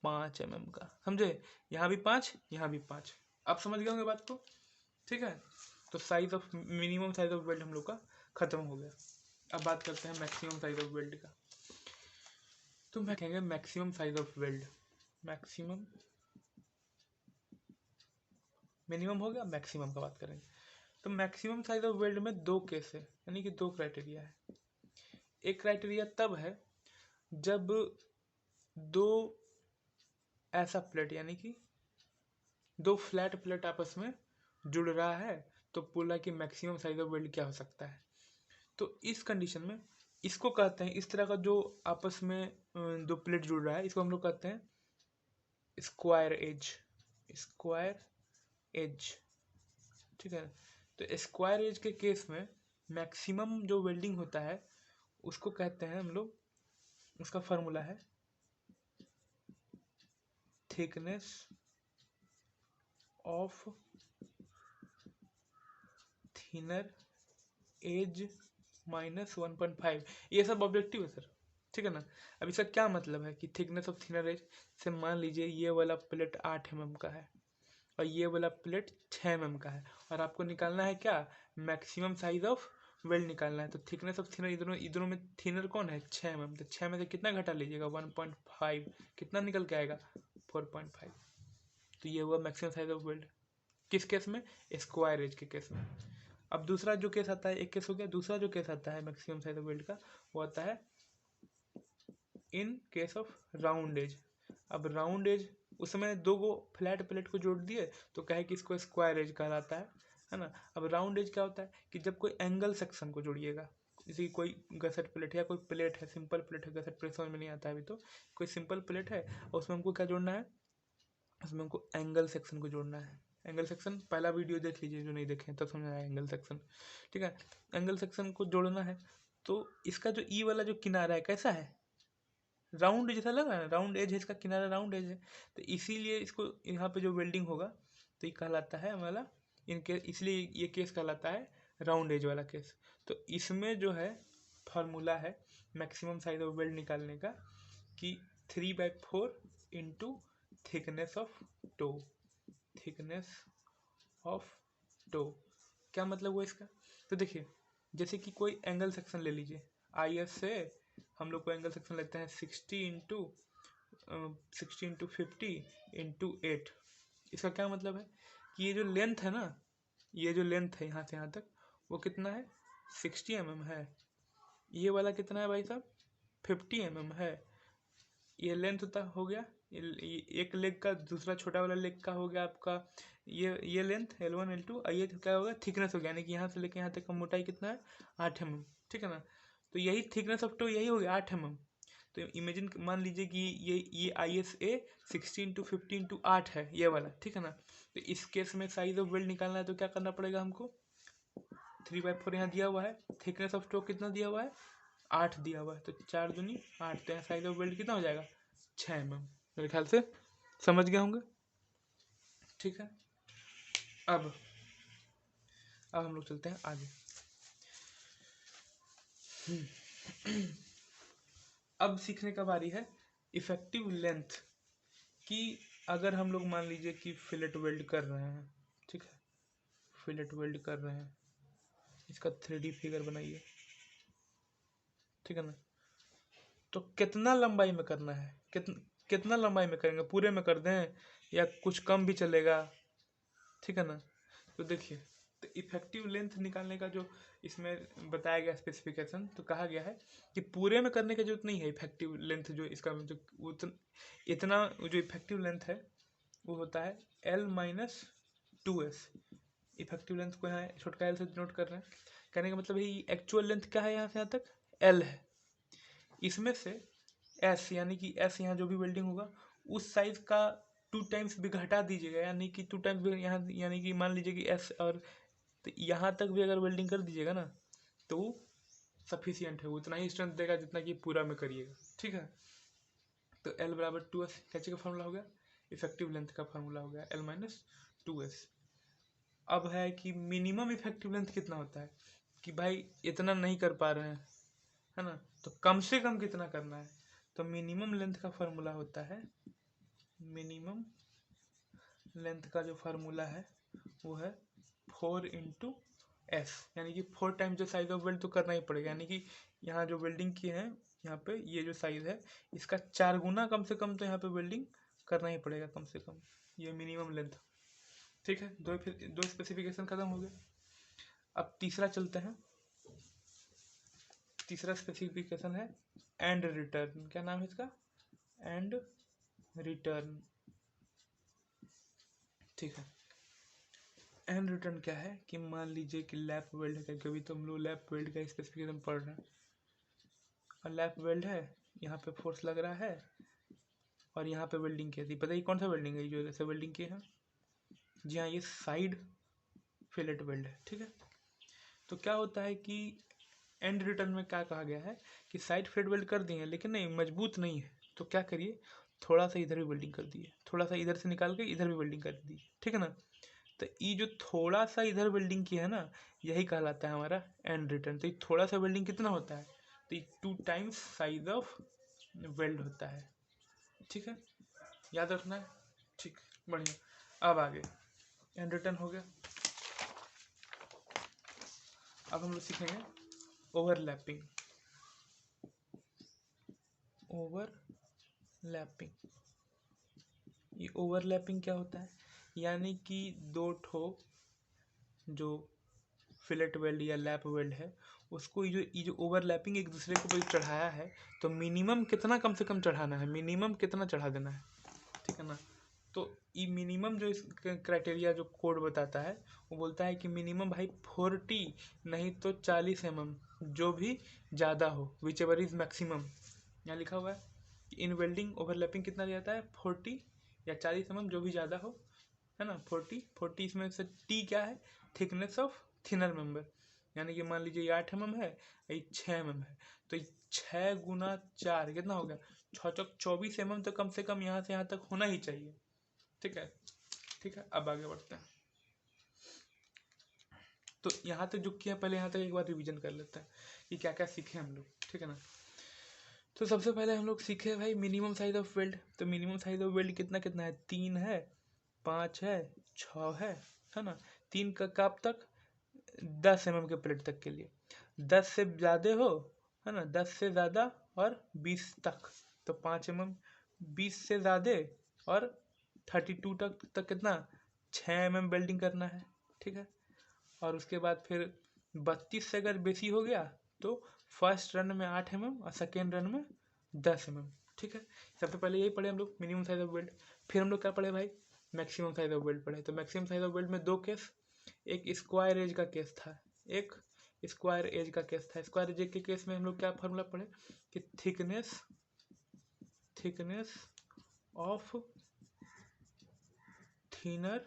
A: 5 mm का। समझे, यहाँ भी 5, यहाँ भी 5। आप समझ गए होंगे बात को। ठीक है, तो size of minimum size of weld हम लोग का खत्म हो गया। अब बात करते हैं मैक्सिमम साइज ऑफ वेल्ड का। तो मैं कहेंगे maximum size of weld, maximum, minimum हो गया, मैक्सिमम का बात करेंगे। तो मैक्सिमम साइज ऑफ वेल्ड में 2 केस है, यानी कि 2 क्राइटेरिया है। एक क्राइटेरिया तब है जब 2 ऐसा प्लेट, यानी कि 2 फ्लैट प्लेट आपस में जुड़ रहा है, तो बोला कि मैक्सिमम साइज ऑफ वेल्ड क्या हो सकता है। तो इस कंडीशन में इसको कहते हैं, इस तरह का जो आपस में 2 प्लेट जुड़ रहा है, इसको हम लोग कहते हैं स्क्वायर एज, स्क्वायर एज। ठीक है, तो स्क्वायर एज के केस में मैक्सिमम जो वेल्डिंग होता है उसको कहते हैं हम लोग, उसका फॉर्मूला है thickness of thinner edge minus 1.5। ये सब ऑब्जेक्टिव है सर। ठीक है ना, अब इसका क्या मतलब है कि थिकनेस ऑफ थिनर एज से, मान लीजिए ये वाला प्लेट 8 mm का है और ये वाला प्लेट 6 mm का है, और आपको निकालना है क्या, मैक्सिमम साइज ऑफ वेल्ड निकालना है। तो थिकनेस ऑफ थिनर, इधरों में थिनर कौन है, 6 mm, तो 6 में से कितना घटा लीजिएगा, 1.5, कितना निकल के आएगा, 4.5। तो ये हुआ मैक्सिमम साइज ऑफ वेल्ड, किस केस में, स्क्वायर एज के केस में। अब दूसरा जो केस आता है, एक केस हो गया, दूसरा जो केस आता है मैक्सिमम साइज ऑफ वेल्ड का, वो आता है in case of round edge. अब राउंड एज, उसमें 2 गो फ्लैट प्लेट को जोड़ दिए तो कहे कि इसको स्क्वायर एज कहलाता है ना। अब राउंड एज क्या होता है कि जब कोई एंगल सेक्शन को जोड़िएगा, जैसे कोई गसट प्लेट या कोई प्लेट है, सिंपल प्लेट है, गसट प्लेट समझ में नहीं आता है अभी, तो कोई सिंपल प्लेट है और उसमें हमको क्या जोड़ना है, उसमें हमको एंगल सेक्शन को जोड़ना है। एंगल सेक्शन पहला वीडियो देख लीजिए जो नहीं देखे तब समझ आया एंगल सेक्शन। ठीक है, एंगल सेक्शन को जोड़ना है, तो इसका जो ई वाला जो किनारा है कैसा है, राउंड जैसा लग रहा है, राउंड एज है, इसका किनारा राउंड एज है, तो इसीलिए इसको यहाँ पे जो वेल्डिंग होगा तो ये कहलाता है हमारा इनके, इसलिए ये केस कहलाता है राउंड एज वाला केस। तो इसमें जो है फार्मूला है मैक्सिमम साइज ऑफ वेल्ड निकालने का कि 3/4 into thickness of toe. Thickness of toe क्या मतलब हुआ इसका? तो देखिए, जैसे कि कोई एंगल सेक्शन ले लीजिए, IS से हम लोग को एंगल सेक्शन लेते हैं 60 इंटू 50 इंटू 8। इसका क्या मतलब है कि ये जो लेंथ है ना, ये जो लेंथ है यहाँ से यहाँ तक, वो कितना है? 60 mm है। ये वाला कितना है भाई साहब? 50 mm है। ये लेंथ होता हो गया एक लेग का, दूसरा छोटा वाला लेग का हो गया आपका ये लेंथ L1 L2, ये क्या होगा? थिकनेस हो गया, यानी कि यहाँ से लेके यहाँ तक का मोटाई कितना है? 8 mm, ठीक है ना। तो यही थिकनेस ऑफ टो यही हो गया 8 mm। तो इमेजिन मान लीजिए कि ये ISA 60 इंटू 50 इंटू 8 है ये वाला, ठीक है ना। तो इस केस में साइज ऑफ वेल्ड निकालना है तो क्या करना पड़ेगा हमको? 3/4 यहाँ दिया हुआ है, थिकनेस ऑफ टो कितना दिया हुआ है? 8 दिया हुआ है, तो 4 दूनी 8, तो यहाँ साइज ऑफ वेल्ड कितना हो जाएगा? 6 mm। मेरे ख्याल से समझ गए होंगे, ठीक है। अब हम लोग चलते हैं आगे। अब सीखने का बारी है इफेक्टिव लेंथ की। अगर हम लोग मान लीजिए कि फिलेट वेल्ड कर रहे हैं, ठीक है, फिलेट वेल्ड कर रहे हैं, इसका 3D फिगर बनाइए, ठीक है ना। तो कितना लंबाई में करना है? कितना लंबाई में करेंगे? पूरे में कर दें या कुछ कम भी चलेगा, ठीक है ना। तो देखिए, तो इफेक्टिव लेंथ निकालने का जो इसमें बताया गया स्पेसिफिकेशन, तो कहा गया है कि पूरे में करने की जरूरत नहीं है। इफेक्टिव लेंथ जो इसका जो इतना जो इफेक्टिव लेंथ है वो होता है L-2s। इफेक्टिव लेंथ को यहाँ छोटका L से नोट कर रहे हैं। कहने का मतलब है एक्चुअल लेंथ क्या है? यहाँ से यहाँ तक L है, इसमें से S, यानी कि S यहाँ जो भी वेल्डिंग होगा उस साइज का 2 टाइम्स भी घटा दीजिएगा, यानी कि 2 टाइम्स भी यहाँ, यानी कि मान लीजिए कि S और तो यहाँ तक भी अगर वेल्डिंग कर दीजिएगा ना तो सफिशियंट है, वो उतना ही स्ट्रेंथ देगा जितना कि पूरा में करिएगा, ठीक है। तो L बराबर 2s कैसे का फॉर्मूला हो गया? इफेक्टिव लेंथ का फॉर्मूला हो गया L-2s। अब है कि मिनिमम इफेक्टिव लेंथ कितना होता है कि भाई इतना नहीं कर पा रहे हैं, है ना, तो कम से कम कितना करना है? तो मिनिमम लेंथ का फॉर्मूला होता है, मिनिमम लेंथ का जो फार्मूला है वो है 4 इंटू एस, यानी कि 4 टाइम जो साइज ऑफ वेल्ड तो करना ही पड़ेगा, यानी कि यहाँ जो वेल्डिंग किए हैं यहाँ पे ये जो साइज है इसका 4 गुना कम से कम तो यहाँ पे वेल्डिंग करना ही पड़ेगा कम से कम, ये मिनिमम लेंथ, ठीक है। दो स्पेसिफिकेशन खत्म हो गए। अब तीसरा चलते हैं। तीसरा स्पेसिफिकेशन है एंड रिटर्न। क्या नाम है इसका? एंड रिटर्न, ठीक है। एंड रिटर्न क्या है कि मान लीजिए कि लैप वेल्ड है, क्योंकि तो हम लोग लैप वेल्ड का स्पेसिफिकेशन पढ़ रहे हैं, और लैप वेल्ड है, यहाँ पे फोर्स लग रहा है और यहाँ पे वेल्डिंग की थी। बताइए कौन सा वेल्डिंग है जो जैसे वेल्डिंग की है? जी हाँ, ये साइड फिलेट वेल्ड है, ठीक है। तो क्या होता है कि एंड रिटर्न में क्या कहा गया है कि साइड फिलेट वेल्ड कर दिए लेकिन नहीं, मजबूत नहीं है, तो क्या करिए, थोड़ा सा इधर भी वेल्डिंग कर दिए, थोड़ा सा इधर से निकाल के इधर भी वेल्डिंग कर दीजिए, ठीक है ना। तो ये जो थोड़ा सा इधर वेल्डिंग की है ना, यही कहलाता है हमारा एंड रिटर्न। तो ये थोड़ा सा वेल्डिंग कितना होता है? तो ये 2 टाइम्स साइज ऑफ वेल्ड होता है, ठीक है, याद रखना है, ठीक, बढ़िया। अब आगे एंड रिटर्न हो गया। अब हम लोग सीखेंगे ओवरलैपिंग। ओवरलैपिंग, ये ओवरलैपिंग क्या होता है? यानी कि 2 ठो जो फिलेट वेल्ड या लैप वेल्ड है उसको ये जो ओवरलैपिंग एक दूसरे के ऊपर चढ़ाया है, तो मिनिमम कितना कम से कम चढ़ाना है, मिनिमम कितना चढ़ा देना है, ठीक है ना। तो ये मिनिमम जो इस क्राइटेरिया जो कोड बताता है वो बोलता है कि मिनिमम भाई 40 नहीं तो 40 mm, जो भी ज़्यादा हो, विच एवर इज मैक्सिमम। यहाँ लिखा हुआ है कि इन वेल्डिंग ओवरलैपिंग कितना दिया जाता है? 40 या 40 mm, जो भी ज़्यादा हो, है ना। 40 इसमें से टी क्या है? थिकनेस ऑफ थिनर मेंबर, यानी कि मान लीजिए ये 8 mm है, ये 6 mm है, तो 6 गुना 4 कितना हो गया? 6 चौक 24 mm तो कम से कम यहाँ से यहाँ तक होना ही चाहिए, ठीक है, ठीक है। अब आगे बढ़ते हैं। तो यहाँ तक जो किया पहले यहाँ तक एक बार रिवीजन कर लेते हैं कि क्या क्या सीखे हम लोग, ठीक है ना। तो सबसे पहले हम लोग सीखे भाई मिनिमम साइज ऑफ वेल्ड। तो मिनिमम साइज ऑफ वेल्ड कितना कितना है, 3 है, 5 है, 6 है ना। 3 का कब तक, 10 mm के प्लेट तक के लिए। 10 से ज़्यादा हो, है ना, 10 से ज़्यादा और 20 तक तो 5 mm, 20 से ज़्यादा और 32 तक कितना, 6 mm वेल्डिंग करना है, ठीक है। और उसके बाद फिर 32 से अगर बेसी हो गया तो फर्स्ट रन में 8 mm और सेकेंड रन में 10 mm, ठीक है। सबसे पहले यही पढ़े हम लोग मिनिमम साइज ऑफ वेल्ड। फिर हम लोग क्या पढ़े भाई, मैक्सिमम साइज ऑफ वेल्ड पढ़े। तो मैक्सिमम साइज ऑफ वेल्ड में 2 केस, एक स्क्वायर एज का केस था, एक स्क्वायर एज का केस था। स्क्वायर एज के केस में हम लोग क्या फार्मूला पढ़े कि thickness of thinner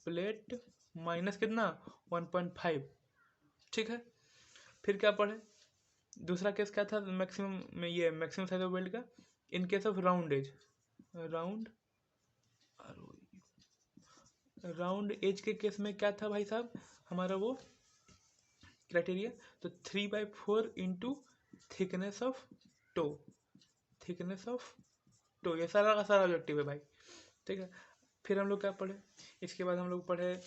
A: plate minus कितना, 1.5, ठीक है। फिर क्या पढ़े, दूसरा केस क्या था मैक्सिमम में, ये मैक्सिमम साइज ऑफ वेल्ड का in case of round edge के केस में क्या था भाई साहब हमारा वो क्राइटेरिया, तो 3/4 इंटू थिकनेस ऑफ टो, ये सारा का सारा ऑब्जेक्टिव है भाई, ठीक है। फिर हम लोग क्या पढ़े, इसके बाद हम लोग पढ़े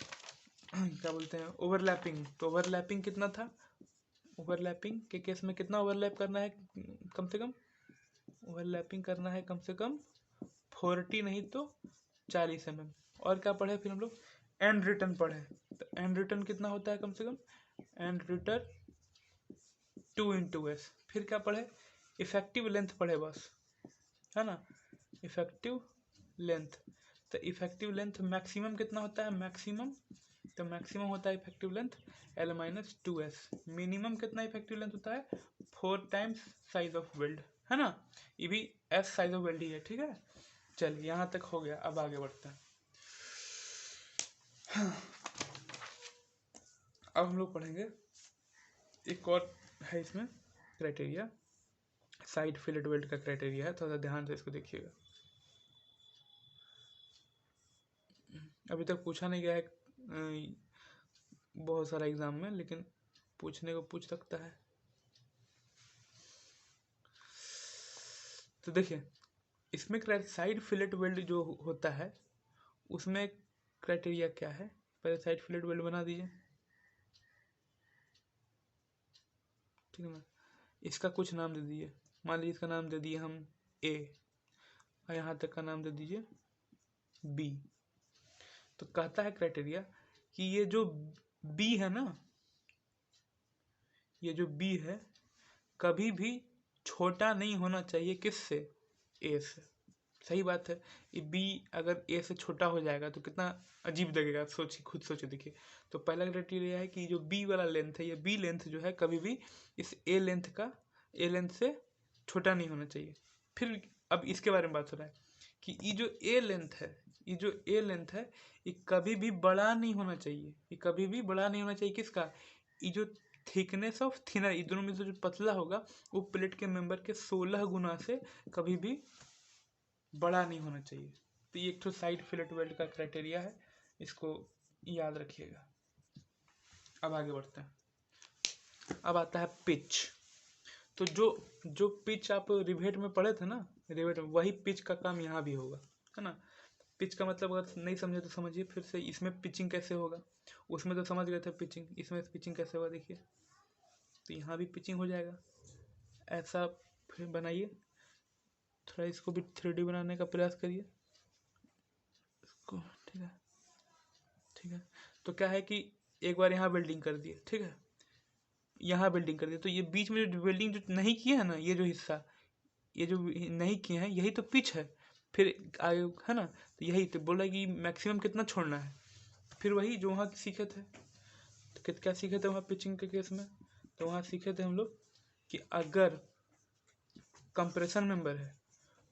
A: क्या बोलते हैं ओवरलैपिंग। तो ओवरलैपिंग कितना था, ओवरलैपिंग के केस में कितना ओवरलैप करना है, कम से कम ओवरलैपिंग करना है कम से कम 40 नहीं तो 40 mm। और क्या पढ़े फिर हम लोग, एंड रिटर्न पढ़े। तो एंड रिटर्न कितना होता है कम से कम, एंड रिटर्न 2 × s। फिर क्या पढ़े, इफेक्टिव लेंथ पढ़े बस, है ना, इफेक्टिव लेंथ। तो इफेक्टिव लेंथ मैक्सिमम कितना होता है, मैक्सिमम होता है इफेक्टिव लेंथ L-2s। मिनिमम कितना इफेक्टिव लेंथ होता है, 4 टाइम्स साइज ऑफ वेल्ड, है ना, ये भी S साइज ऑफ वेल्ड ही है, ठीक है। चलिए यहाँ तक हो गया, अब आगे बढ़ते हैं। अब हम लोग पढ़ेंगे एक और है इसमें क्राइटेरिया, साइड फिलेट वेल्ड का क्राइटेरिया है, थोड़ा सा ध्यान से इसको देखिएगा। अभी तक पूछा नहीं गया है बहुत सारा एग्जाम में, लेकिन पूछने को पूछ सकता है। तो देखिए इसमें साइड फिलेट वेल्ड जो होता है उसमें क्राइटेरिया क्या है, पहले साइड फिलेट वेल्ड बना दीजिए, ठीक है ना। इसका कुछ नाम दे दीजिए, मान लीजिए इसका नाम दे दिए हम A और यहाँ तक का नाम दे दीजिए B। तो कहता है क्राइटेरिया कि ये जो B है ना, ये जो B है कभी भी छोटा नहीं होना चाहिए किससे, A से। सही बात है, ये B अगर A से छोटा हो जाएगा तो कितना अजीब लगेगा, सोचिए, खुद सोचिए। देखिए तो पहला क्राइटेरिया है कि जो B वाला लेंथ है, ये B लेंथ जो है कभी भी इस A लेंथ से छोटा नहीं होना चाहिए। फिर अब इसके बारे में बात हो रहा है कि ये जो A लेंथ है ये कभी भी बड़ा नहीं होना चाहिए, ये कभी भी बड़ा नहीं होना चाहिए किसका, ये जो थिकनेस ऑफ थिनर, ये दोनों में से जो पतला होगा वो प्लेट के मेंबर के 16 गुना से कभी भी बड़ा नहीं होना चाहिए। तो ये एक तो साइड फिलेट वेल्ड का क्राइटेरिया है, इसको याद रखिएगा। अब आगे बढ़ते हैं। अब आता है पिच। तो जो पिच आप रिवेट में पढ़े थे ना, रिवेट में वही पिच का काम यहाँ भी होगा, है ना। पिच का मतलब अगर नहीं समझे तो समझिए फिर से, इसमें पिचिंग कैसे होगा, उसमें तो समझ गए थे पिचिंग, इसमें पिचिंग कैसे होगा देखिए। तो यहाँ भी पिचिंग हो जाएगा, ऐसा फिर बनाइए, थोड़ा इसको भी 3D बनाने का प्रयास करिए इसको, ठीक है। तो क्या है कि एक बार यहाँ वेल्डिंग कर दिए, ठीक है, यहाँ वेल्डिंग कर दिए, तो ये बीच में जो वेल्डिंग जो नहीं किया है ना, ये जो हिस्सा, ये जो नहीं किए हैं यही तो पिच है। फिर आगे है ना, तो यही तो बोला कि मैक्सिमम कितना छोड़ना है, फिर वही जो वहाँ सीखे थे। तो क्या सीखे थे वहाँ पिचिंग के केस में, तो वहाँ सीखे थे हम लोग कि अगर कंप्रेशन मेंबर है,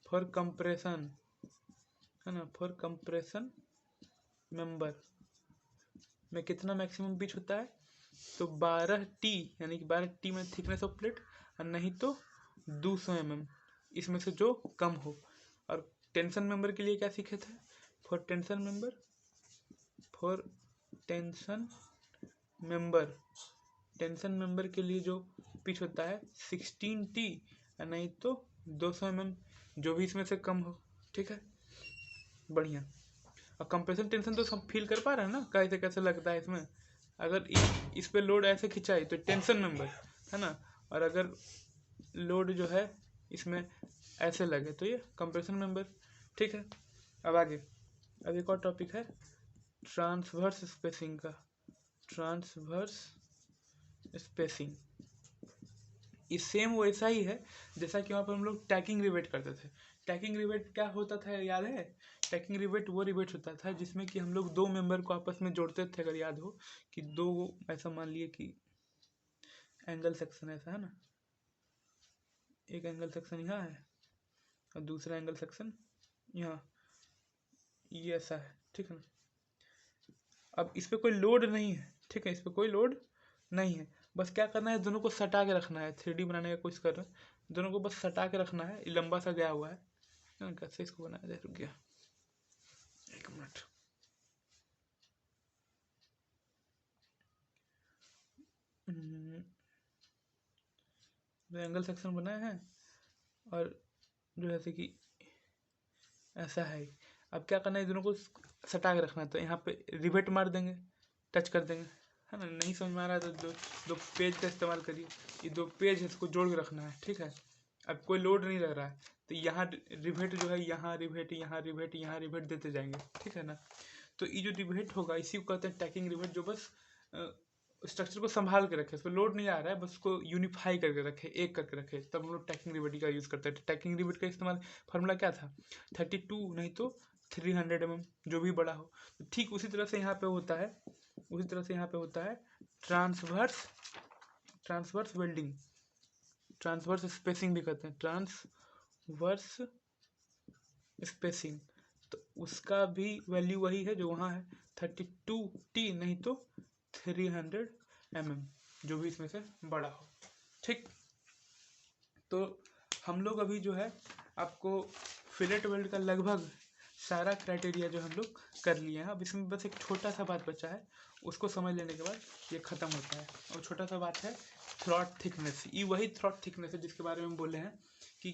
A: फॉर कंप्रेशन, है ना, फॉर कंप्रेशन मेंबर में कितना मैक्सिमम पिच होता है, तो 12T, यानी कि 12T में थिकनेस ऑफ प्लेट, और नहीं तो 200 mm इसमें से जो कम हो। और टेंशन मेंबर के लिए क्या सीखे थे, for tension member, tension member के लिए जो पिच होता है 16T, नहीं तो 200 mm, जो भी इसमें से कम हो। ठीक है, बढ़िया। और कंप्रेशन टेंशन तो सब फील कर पा रहे हैं ना, कैसे कैसे लगता है इसमें। अगर इस पे लोड ऐसे खिंचाई तो टेंशन मेंबर है ना, और अगर लोड जो है इसमें ऐसे लगे तो ये कंप्रेशन मेंबर। ठीक है, अब आगे, अब एक और टॉपिक है ट्रांसवर्स स्पेसिंग का। ट्रांसवर्स स्पेसिंग ये सेम वैसा ही है जैसा कि वहाँ पर हम लोग टैकिंग रिवेट करते थे। टैकिंग रिवेट क्या होता था याद है? टैकिंग रिवेट वो रिवेट होता था जिसमें कि हम लोग दो मेंबर को आपस में जोड़ते थे। अगर याद हो कि दो, ऐसा मान लिए कि एंगल सेक्शन ऐसा है ना, एक एंगल सेक्शन यहाँ है और दूसरा एंगल सेक्शन यहाँ, ये ऐसा है। ठीक है ना, अब इस पर कोई लोड नहीं है। ठीक है, इस पर कोई लोड नहीं है, बस क्या करना है, दोनों को सटा के रखना है। 3D बनाने की कोशिश कर रहे हैं, दोनों को बस सटा के रखना है। ये लंबा सा गया हुआ है, कैसे इसको बनाया जाए, रुक गया एक मिनट। एंगल सेक्शन बनाए हैं और जो जैसे कि ऐसा है। अब क्या करना है, दोनों को सटा के रखना है। तो यहाँ पे रिवेट मार देंगे, टच कर देंगे, है ना। नहीं समझ में आ रहा है तो दो पेज का इस्तेमाल करिए। ये दो पेज है, इसको जोड़ के रखना है। ठीक है, अब कोई लोड नहीं लग रहा है तो यहाँ रिवेट जो है, यहाँ रिवेट, यहाँ रिवेट, यहाँ रिवेट देते जाएंगे। ठीक है ना, तो ये जो रिवेट होगा इसी को कहते हैं टैकिंग रिवेट, जो बस स्ट्रक्चर को संभाल के रखे, उस पर लोड नहीं आ रहा है, बस उसको यूनिफाई करके रखे, एक करके रखे, तब हम लोग टैकिंग रिवेट का यूज़ करते हैं। टैकिंग रिवेट का इस्तेमाल, फार्मूला क्या था, 32 नहीं तो 300 mm, जो भी बड़ा हो। तो ठीक उसी तरह से यहाँ पे होता है, उसी तरह से यहाँ पे होता है ट्रांसवर्स वेल्डिंग, ट्रांसवर्स स्पेसिंग भी कहते हैं, ट्रांसवर्स स्पेसिंग। तो उसका भी वैल्यू वही है जो वहाँ है, 32T नहीं तो 300 mm, जो भी इसमें से बड़ा हो। ठीक, तो हम लोग अभी जो है आपको फिलेट वेल्ड का लगभग सारा क्राइटेरिया जो हम लोग कर लिए हैं। अब इसमें बस एक छोटा सा बात बचा है, उसको समझ लेने के बाद ये ख़त्म होता है। और छोटा सा बात है थ्रॉट थिकनेस। ये वही थ्रॉट थिकनेस है जिसके बारे में हम बोले हैं कि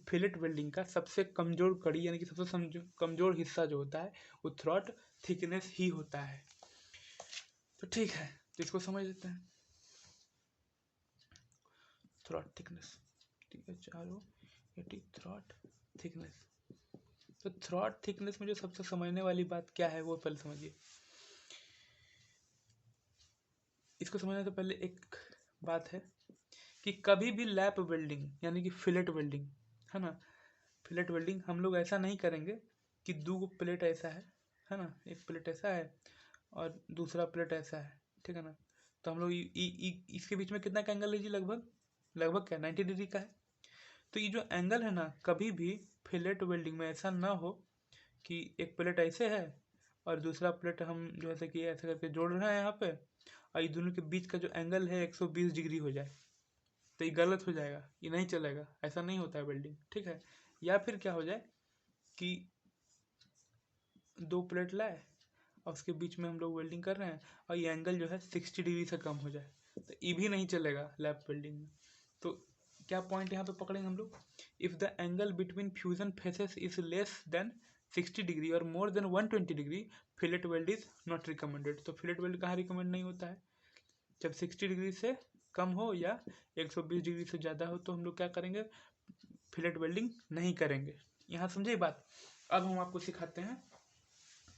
A: फिलेट वेल्डिंग का सबसे कमज़ोर कड़ी, यानी कि सबसे कमज़ोर हिस्सा जो होता है वो थ्रॉट थिकनेस ही होता है। तो ठीक है, तो इसको समझ लेते हैं। थ्रॉट थिकनेस, ठीक है, चारों थ्रॉट थिकनेस। तो थ्रॉट थिकनेस में जो सबसे समझने वाली बात क्या है वो पहले समझिए। इसको समझने से पहले एक बात है कि कभी भी लैप वेल्डिंग यानी कि फिलेट वेल्डिंग, है ना, फिलेट वेल्डिंग हम लोग ऐसा नहीं करेंगे कि दो प्लेट ऐसा है ना, एक प्लेट ऐसा है और दूसरा प्लेट ऐसा है। ठीक है ना, तो हम लोग इसके बीच में कितना का एंगल लीजिए, लगभग क्या 90 डिग्री का है। तो ये जो एंगल है ना, कभी भी फिलेट वेल्डिंग में ऐसा ना हो कि एक प्लेट ऐसे है और दूसरा प्लेट हम जो ऐसे कि ऐसे करके जोड़ रहे हैं यहाँ पे, और ये दोनों के बीच का जो एंगल है 120 डिग्री हो जाए, तो ये गलत हो जाएगा, ये नहीं चलेगा, ऐसा नहीं होता है वेल्डिंग। ठीक है, या फिर क्या हो जाए कि दो प्लेट लाए और उसके बीच में हम लोग वेल्डिंग कर रहे हैं और ये एंगल जो है 60 डिग्री से कम हो जाए, तो ये भी नहीं चलेगा लैप वेल्डिंग में। तो क्या पॉइंट यहाँ पे पकड़ेंगे हम लोग, if the angle between fusion faces is less than 60 degree और more than 120 degree, fillet weld is not recommended. तो फिलेट वेल्ड कहाँ रिकमेंड नहीं होता है, जब 60 डिग्री से कम हो या 120 डिग्री से ज़्यादा हो, तो हम लोग क्या करेंगे, फिलेट वेल्डिंग नहीं करेंगे। यहाँ समझे बात। अब हम आपको सिखाते हैं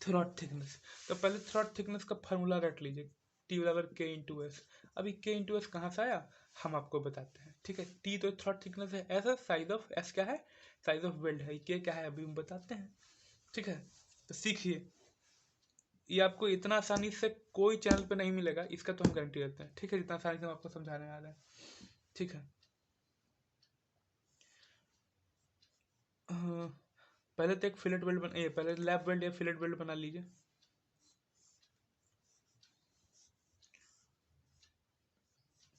A: थ्रॉट थिकनेस। तो पहले थ्रॉट थिकनेस का फार्मूला रट लीजिए, टी बराबर के इंटू एस। अभी के इंटू एस कहाँ से आया हम आपको बताते हैं। ठीक है, टी तो थ्रॉट थिकनेस है, एस साइज ऑफ, एस क्या है, साइज ऑफ वेल्ड है, के क्या है अभी हम बताते हैं। ठीक है, तो सीखिए, ये आपको इतना आसानी से कोई चैनल पे नहीं मिलेगा, इसका तो हम गारंटी देते हैं। ठीक है, जितना आसानी से हम आपको समझाने वाले हैं। ठीक है, पहले तो एक फिलेट वेल्ड पहले लैप वेल्ड या फिलेट वेल्ड बना लीजिए।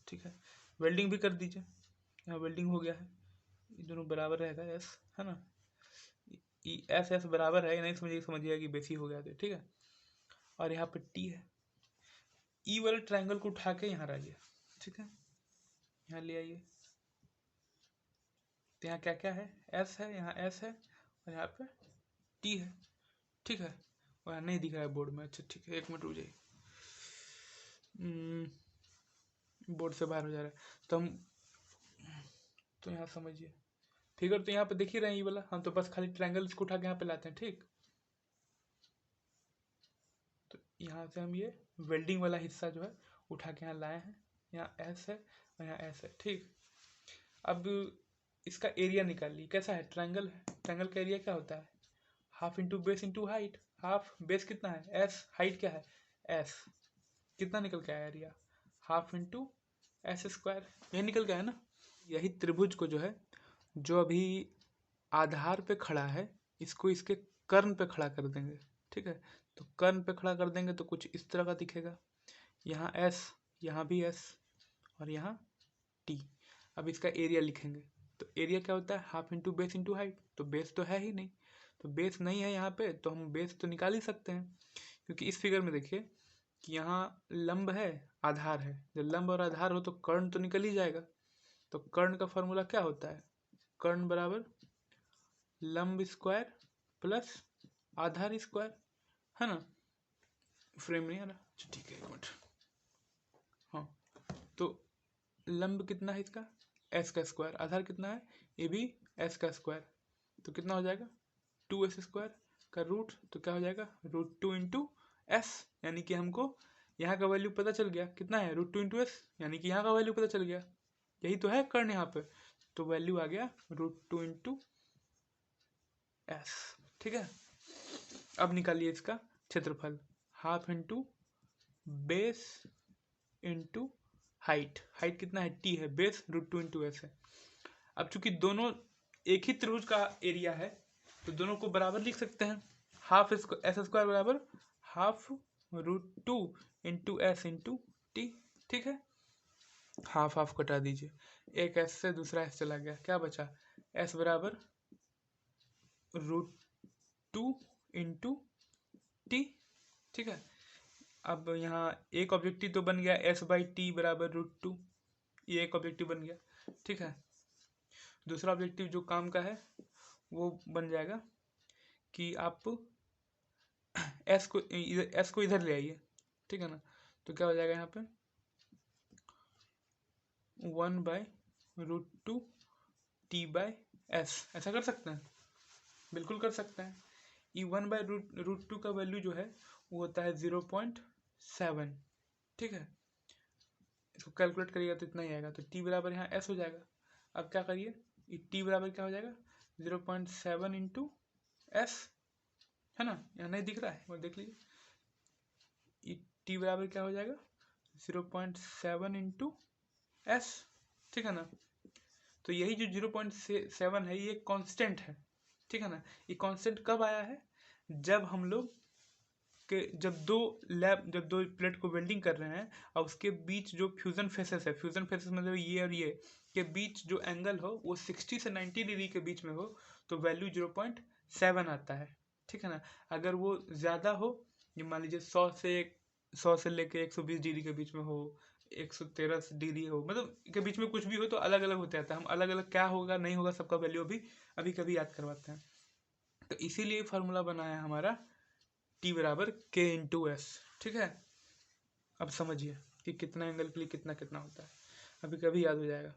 A: ठीक है, वेल्डिंग भी कर दीजिए, यहाँ वेल्डिंग हो गया है, ये दोनों बराबर रहेगा, एस है ना, एस एस बराबर है, नहीं समझिएगा कि बेसी हो गया तो। ठीक है, और यहाँ पे टी है, ई वाले ट्रायंगल को उठा के यहाँ लाइए, ठीक है, यहाँ ले आइए। तो यहाँ क्या क्या है, एस है, यहाँ एस है और यहाँ पे टी है, ठीक है। और यहाँ नहीं दिख रहा है बोर्ड में, अच्छा ठीक है, एक मिनट रुक जाइए, बोर्ड से बाहर हो जा रहा है। तो हम तो यहाँ समझिए, फिगर तो यहाँ पे देख ही रहे हैं ये वाला, हम तो बस खाली ट्रायंगल इसको उठा के यहाँ पे लाते हैं, ठीक। तो यहाँ से हम ये वेल्डिंग वाला हिस्सा जो है उठा के यहाँ लाए हैं, यहाँ एस है और यहाँ एस है, ठीक। अब इसका एरिया निकाल ली, कैसा है, ट्रायंगल है, ट्रायंगल का एरिया क्या होता है, half into base into height. Half base कितना है एस, हाइट क्या है एस, कितना निकल के आया area, half into S square, यही निकल के आया ना। यही त्रिभुज को जो है, जो अभी आधार पे खड़ा है, इसको इसके कर्ण पे खड़ा कर देंगे, ठीक है। तो कर्ण पे खड़ा कर देंगे तो कुछ इस तरह का दिखेगा, यहाँ एस, यहाँ भी एस और यहाँ टी। अब इसका एरिया लिखेंगे, तो एरिया क्या होता है, half into base into height. तो बेस तो है ही नहीं, तो बेस नहीं है यहाँ पे, तो हम बेस तो निकाल ही सकते हैं, क्योंकि इस फिगर में देखिए कि यहाँ लंब है, आधार है, जब लंब और आधार हो तो कर्ण तो निकल ही जाएगा। तो कर्ण का फॉर्मूला क्या होता है, कर्ण बराबर लंब स्क्वायर प्लस आधार स्क्वायर, है ना। फ्रेम नहीं आ रहा, अच्छा ठीक है, एक मिनट। हाँ, तो लंब कितना है इसका, एस का स्क्वायर, आधार कितना है, ये भी एस का स्क्वायर, तो कितना हो जाएगा 2s स्क्वायर का रूट, तो क्या हो जाएगा √2 इंटू एस, यानी कि हमको यहाँ का वैल्यू पता चल गया, कितना है √2 इंटू एस, यानी कि यहाँ का वैल्यू पता चल गया, यही तो है कर्ण यहाँ पे। तो वैल्यू आ गया √2 इंटू एस, ठीक है। अब निकालिए इसका क्षेत्रफल, half into base into height, height कितना है टी है, बेस √2 इंटू एस है। अब चूंकि दोनों एक ही त्रिभुज का एरिया है, तो दोनों को बराबर लिख सकते हैं, हाफ एस स्क्वायर बराबर half √2 into S into T, ठीक है। हाफ हाफ कटा दीजिए, एक एस से दूसरा एस चला गया, क्या बचा, एस बराबर √2 इंटू टी, ठीक है। अब यहाँ एक ऑब्जेक्टिव तो बन गया s/t बराबर √2, ये एक ऑब्जेक्टिव बन गया, ठीक है। दूसरा ऑब्जेक्टिव जो काम का है वो बन जाएगा कि आप s को इधर ले आइए, ठीक है ना। तो क्या हो जाएगा यहाँ पे 1/√2 t/s, ऐसा कर सकते हैं, बिल्कुल कर सकते हैं। ये 1/√2 का वैल्यू जो है वो होता है 0.7, ठीक है। इसको कैलकुलेट करिएगा तो इतना ही आएगा, तो t बराबर यहाँ s हो जाएगा। अब क्या करिए, ये t बराबर क्या हो जाएगा 0.7 इंटू एस, है ना, यहाँ नहीं दिख रहा है, वो देख लीजिए, ये t बराबर क्या हो जाएगा 0.7 इंटू एस, ठीक है ना। तो यही जो 0.7 है ये कांस्टेंट है, ठीक है ना। ये कांस्टेंट कब आया है, जब हम लोग के जब दो प्लेट को वेल्डिंग कर रहे हैं और उसके बीच जो फ्यूजन फेसेस है, फ्यूजन फेसेस मतलब ये और ये के बीच जो एंगल हो वो 60 से 90 डिग्री के बीच में हो, तो वैल्यू 0.7 आता है, ठीक है ना। अगर वो ज़्यादा हो, ये मान लीजिए 100 से लेके 120 डिग्री के बीच में हो, 113 डिग्री हो, मतलब के बीच में कुछ भी हो, तो अलग अलग होते रहता है। हम अलग अलग क्या होगा नहीं होगा सबका वैल्यू अभी कभी याद करवाते हैं। तो इसीलिए फार्मूला बनाया हमारा t बराबर k इंटू एस, ठीक है। अब समझिए कि कितना एंगल के लिए कितना कितना होता है, अभी कभी याद हो जाएगा।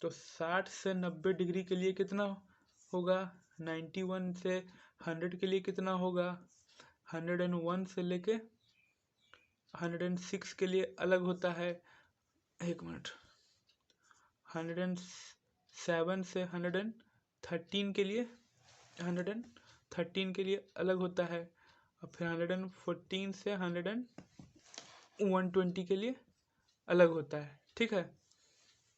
A: तो 60 से 90 डिग्री के लिए कितना होगा, 91 से 100 के लिए कितना होगा, 101 से लेके 106 के लिए अलग होता है, एक मिनट, 107 से 113 के लिए 113 के लिए अलग होता है, और फिर 114 से 120 के लिए अलग होता है, ठीक है।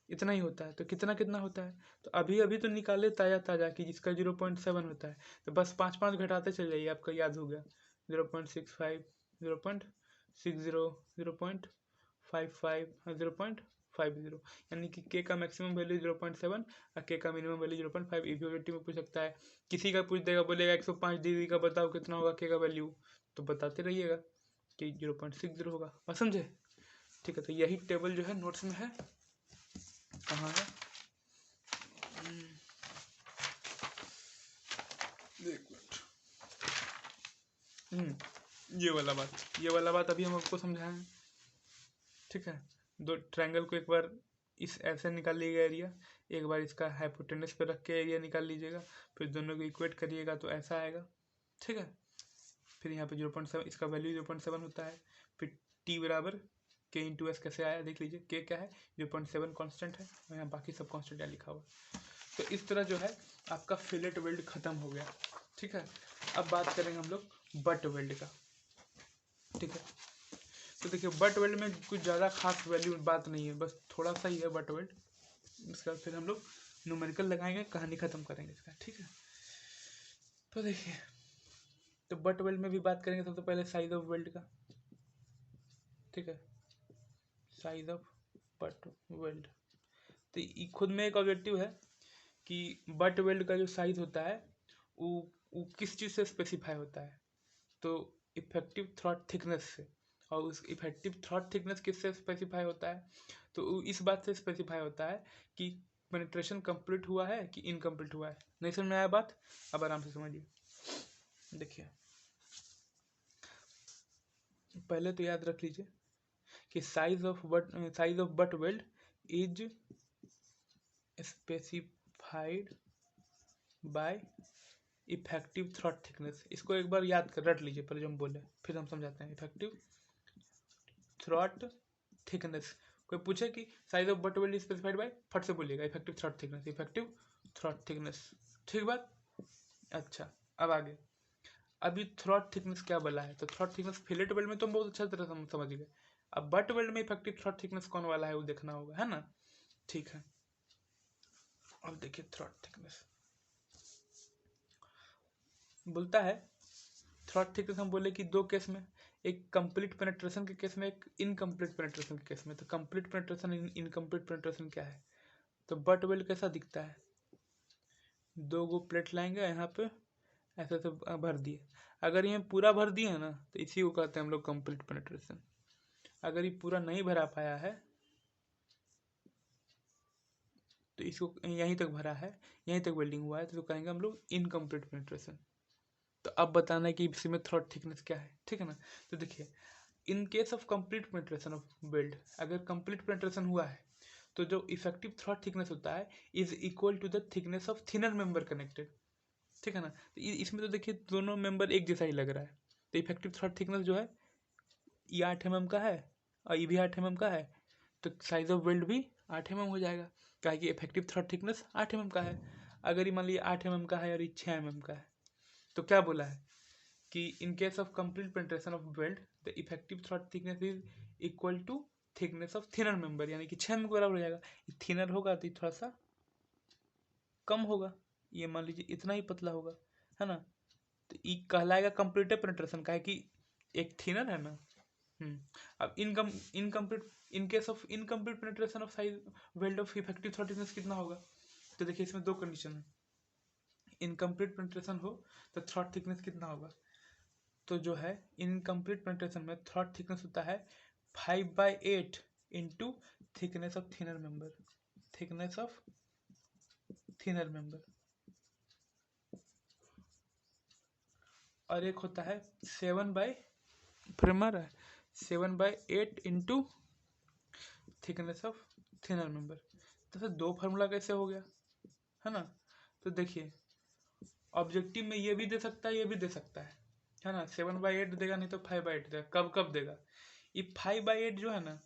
A: इतना ही होता है, तो कितना कितना होता है, तो अभी अभी तो निकाले ताज़ा ताज़ा कि जिसका 0.7 होता है, तो बस 5 घटाते चल जाइए, आपका याद हो गया 0.65, 0.60, 0.55, 0.50, यानी कि के का मैक्सिमम वैल्यू 0.7 और के का मिनिमम वैल्यू 0.5। इक्वालिटी में पूछ सकता है, किसी का पूछ देगा, बोलेगा 105 डिग्री का बताओ कितना होगा के का वैल्यू, तो बताते रहिएगा कि 0.60 होगा, और समझे। ठीक है, तो यही टेबल जो है नोट्स में है। कहाँ है? एक मिनट। ये वाला बात अभी हम आपको समझाएं। ठीक है, दो ट्रायंगल को एक बार इस ऐसे निकाल लीजिएगा एरिया, एक बार इसका हाइपोटेनस पे रख के एरिया निकाल लीजिएगा, फिर दोनों को इक्वेट करिएगा तो ऐसा आएगा। ठीक है, फिर यहाँ पे 0.7 इसका वैल्यू 0.7 होता है। फिर टी बराबर के इंटू एस कैसे आया देख लीजिए, के क्या है 0.7 कांस्टेंट है, और यहाँ बाकी सब कांस्टेंट यहाँ लिखा हुआ। तो इस तरह जो है आपका फिलेट वेल्ड खत्म हो गया। ठीक है, अब बात करेंगे हम लोग बट वेल्ड का। ठीक है, तो देखिए बट वेल्ड में कुछ ज़्यादा खास वैल्यू बात नहीं है, बस थोड़ा सा ही है बट वेल्ड। इसका फिर हम लोग न्यूमेरिकल लगाएंगे, कहानी खत्म करेंगे इसका। ठीक है, तो देखिए तो बट वेल्ड में भी बात करेंगे सबसे पहले साइज ऑफ वेल्ड का। ठीक है, साइज ऑफ बट वेल्ड, तो खुद में एक ऑब्जेक्टिव है कि बट वेल्ड का जो साइज होता है वो किस चीज़ से स्पेसिफाई होता है, तो इफेक्टिव थ्रॉट थिकनेस से। और उस इफेक्टिव थ्रॉट थिकनेस किससे स्पेसिफाई होता है, तो इस बात से स्पेसिफाई होता है कि पेनिट्रेशन कंप्लीट हुआ है कि इनकम्प्लीट हुआ है। नहीं समझ में आया बात? अब आराम से समझिए। देखिए पहले तो याद रख लीजिए कि size of butt weld is specified by effective throat thickness. इसको एक बार याद कर रट लीजिए पहले जो हम बोले, फिर हम समझाते हैं। इफेक्टिव थ्रॉट थिकनेस, कोई पूछे कि size of butt weld is specified by, फट से बोलिएगा effective throat thickness, effective throat thickness. ठीक बात? अच्छा, अब आगे अभी थ्रॉट थिकनेस क्या बोला है, तो थ्रॉट थिकनेस फिलेट वेल्ड में तो हम बहुत अच्छा तरह समझ गए। अब बट वेल्ड में इफेक्टिव थ्रॉट थिकनेस कौन वाला है वो देखना होगा, है ना? ठीक है, अब देखिए थ्रॉट थिकनेस बोलता है, थ्रॉट थिकनेस हम बोले कि दो केस में, एक कंप्लीट पेनिट्रेशन के केस में, एक इनकम्प्लीट पेनिट्रेशन के केस में। तो कंप्लीट पेनिट्रेशन इनकम्प्लीट पेनिट्रेशन क्या है, तो बट वेल्ड कैसा दिखता है, दो गो प्लेट लाएंगे यहाँ पे ऐसे ऐसे भर दिए। अगर ये पूरा भर दिए है ना तो इसी को कहते हैं हम लोग कंप्लीट पेनिट्रेशन। अगर ये पूरा नहीं भरा पाया है तो इसको यहीं तक भरा है, यहीं तक वेल्डिंग हुआ है, तो कहेंगे हम लोग इनकम्प्लीट पेनिट्रेशन। तो अब बताना है कि इसी में थ्रॉट थिकनेस क्या है। ठीक है ना, तो देखिए in case of complete penetration of weld, अगर कंप्लीट पेनिट्रेशन हुआ है तो जो इफेक्टिव थ्रॉट थिकनेस होता है is equal to the thickness of thinner member connected. ठीक है ना, तो इसमें तो देखिए दोनों मेंबर एक जैसा ही लग रहा है। तो इफेक्टिव थ्रॉट थिकनेस जो है ये 8 mm का है और ये भी 8 mm का है, तो साइज ऑफ वेल्ड भी 8 mm हो जाएगा, क्या कि इफेक्टिव थ्रॉट थिकनेस 8 mm का है। अगर ये मान लीजिए 8 mm का है और ये 6 mm का है, तो क्या बोला है कि in case of complete penetration of weld the effective throat thickness is equal to thickness of thinner member, यानी कि 6 mm के बराबर हो जाएगा। ये थिनर होगा तो थोड़ा सा कम होगा, ये मान लीजिए इतना ही पतला होगा, है ना? तो ये कहलाएगा कंप्लीट पेनिट्रेशन का है कि एक थिनर है ना। अब incomplete in case of incomplete penetration of size weld of effective throat thickness कितना होगा, तो देखिए इसमें दो कंडीशन है। इनकम्प्लीट पेनिट्रेशन हो तो थ्रॉट थिकनेस कितना होगा, तो जो है इनकम्प्लीट पेनिट्रेशन में थ्रॉट थिकनेस होता है 5/8 into thickness of thinner member, thickness of thinner member, और एक होता है 7/8 into thickness of thinner member. तो सर दो फार्मूला कैसे हो गया, है ना? तो देखिए ऑब्जेक्टिव में ये भी दे सकता है, ये भी दे सकता है ना? 7/8 देगा, नहीं तो 5/8 देगा। कब कब देगा, ये 5/8 जो है ना,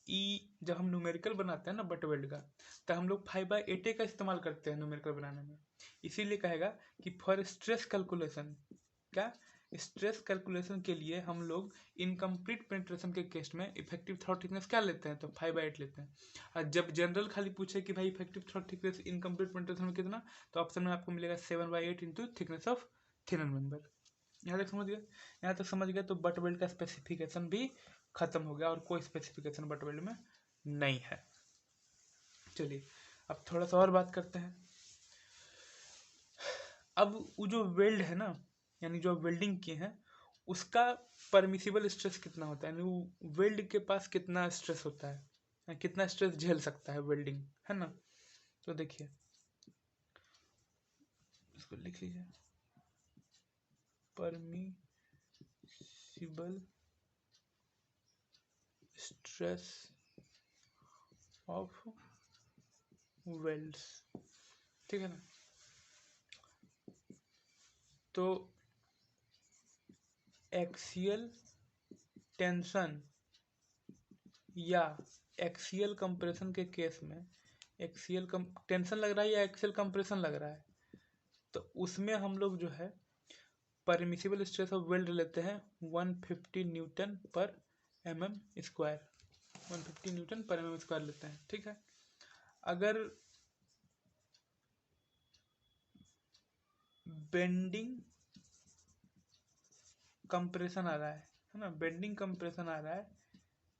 A: ई जब हम न्यूमेरिकल बनाते हैं ना बट वेल्ड का, तो हम लोग 5/8 का इस्तेमाल करते हैं न्यूमेरिकल बनाने में। इसीलिए कहेगा कि फॉर स्ट्रेस कैलकुलेशन, क्या स्ट्रेस कैलकुलेशन के लिए हम लोग इनकम्प्लीट पेनिट्रेशन के केस में इफेक्टिव थ्रॉट थिकनेस क्या लेते हैं, तो 5/8 लेते हैं। और जब जनरल खाली पूछे कि भाई effective throat thickness incomplete penetration में कितना, तो ऑप्शन में आपको मिलेगा 7/8 into thickness of thinner member. यहाँ तक समझ गए? यहाँ तक समझ गए तो बट वेल्ड का स्पेसिफिकेशन भी खत्म हो गया और कोई स्पेसिफिकेशन बट वेल्ड में नहीं है। चलिए अब थोड़ा सा और बात करते हैं। अब वो जो वेल्ड है ना, यानी जो वेल्डिंग किए हैं उसका परमिसिबल स्ट्रेस कितना होता है, यानी वेल्ड के पास कितना स्ट्रेस होता है, कितना स्ट्रेस झेल सकता है वेल्डिंग, है ना। तो देखिए इसको लिख लीजिए, परमिसिबल स्ट्रेस ऑफ वेल्ड्स, ठीक है ना। तो एक्सियल टेंशन या एक्सियल कंप्रेशन के केस में, एक्सियल टेंशन लग रहा है या एक्सियल कंप्रेशन लग रहा है, तो उसमें हम लोग जो है परमिसिबल स्ट्रेस ऑफ वेल्ड लेते हैं 150 न्यूटन पर mm स्क्वायर, 150 न्यूटन पर mm स्क्वायर लेते हैं, ठीक है। अगर बेंडिंग कंप्रेशन आ रहा है ना, बेंडिंग कंप्रेशन आ रहा है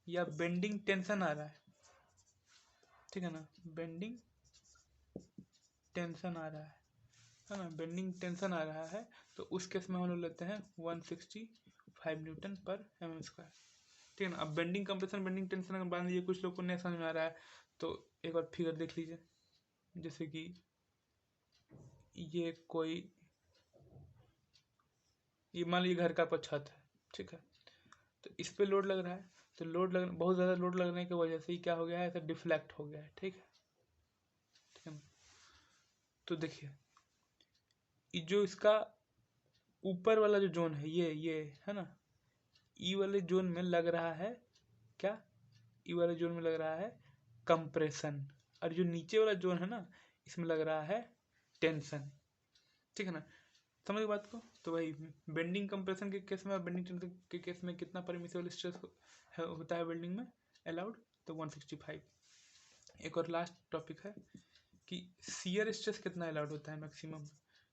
A: या बेंडिंग टेंशन आ रहा है, ठीक है ना, बेंडिंग टेंशन आ रहा है ना, बेंडिंग टेंशन आ रहा है, तो उस केस में हम लोग लेते हैं 165 न्यूटन पर mm स्क्वायर, ठीक है ना। अब बेंडिंग कंप्रेशन बेंडिंग टेंशन अगर मान लीजिए कुछ लोग को नहीं समझ में आ रहा है तो एक बार फिगर देख लीजिए, जैसे कि ये मान लीजिए घर का आपका छत है, ठीक है, तो इस पे लोड लग रहा है, तो बहुत ज़्यादा लोड लगने की वजह से ही क्या हो गया है, ऐसा डिफ्लेक्ट हो गया है, ठीक है ना। तो देखिए जो इसका ऊपर वाला जो जोन है ये है ना, ई वाले जोन में लग रहा है क्या, ई वाले जोन में लग रहा है कंप्रेशन, और जो नीचे वाला जोन है ना इसमें लग रहा है टेंशन, ठीक है ना। समझ गए बात को। तो भाई बेंडिंग कंप्रेशन के केस में और बेंडिंग टेंशन के केस में कितना परमिसिबल स्ट्रेस होता है वेल्डिंग में अलाउड, तो 165। एक और लास्ट टॉपिक है कि शियर स्ट्रेस कितना अलाउड होता है मैक्सिमम,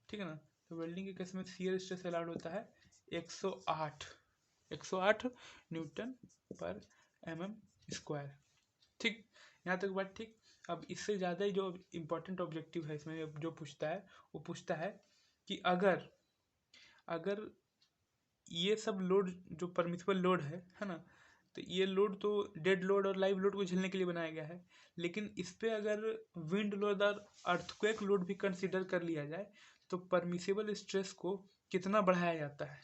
A: ठीक है ना। तो वेल्डिंग के केस में शियर स्ट्रेस अलाउड होता है 108 न्यूटन पर mm स्क्वायर, ठीक। यहाँ तक बात ठीक। अब इससे ज़्यादा ही जो इम्पोर्टेंट ऑब्जेक्टिव है इसमें जो पूछता है वो पूछता है कि अगर ये सब लोड जो परमिसिबल लोड है ना, तो ये लोड तो डेड लोड और लाइव लोड को झेलने के लिए बनाया गया है, लेकिन इस पे अगर विंड लोड और अर्थक्वेक लोड भी कंसीडर कर लिया जाए तो परमिसिबल स्ट्रेस को कितना बढ़ाया जाता है,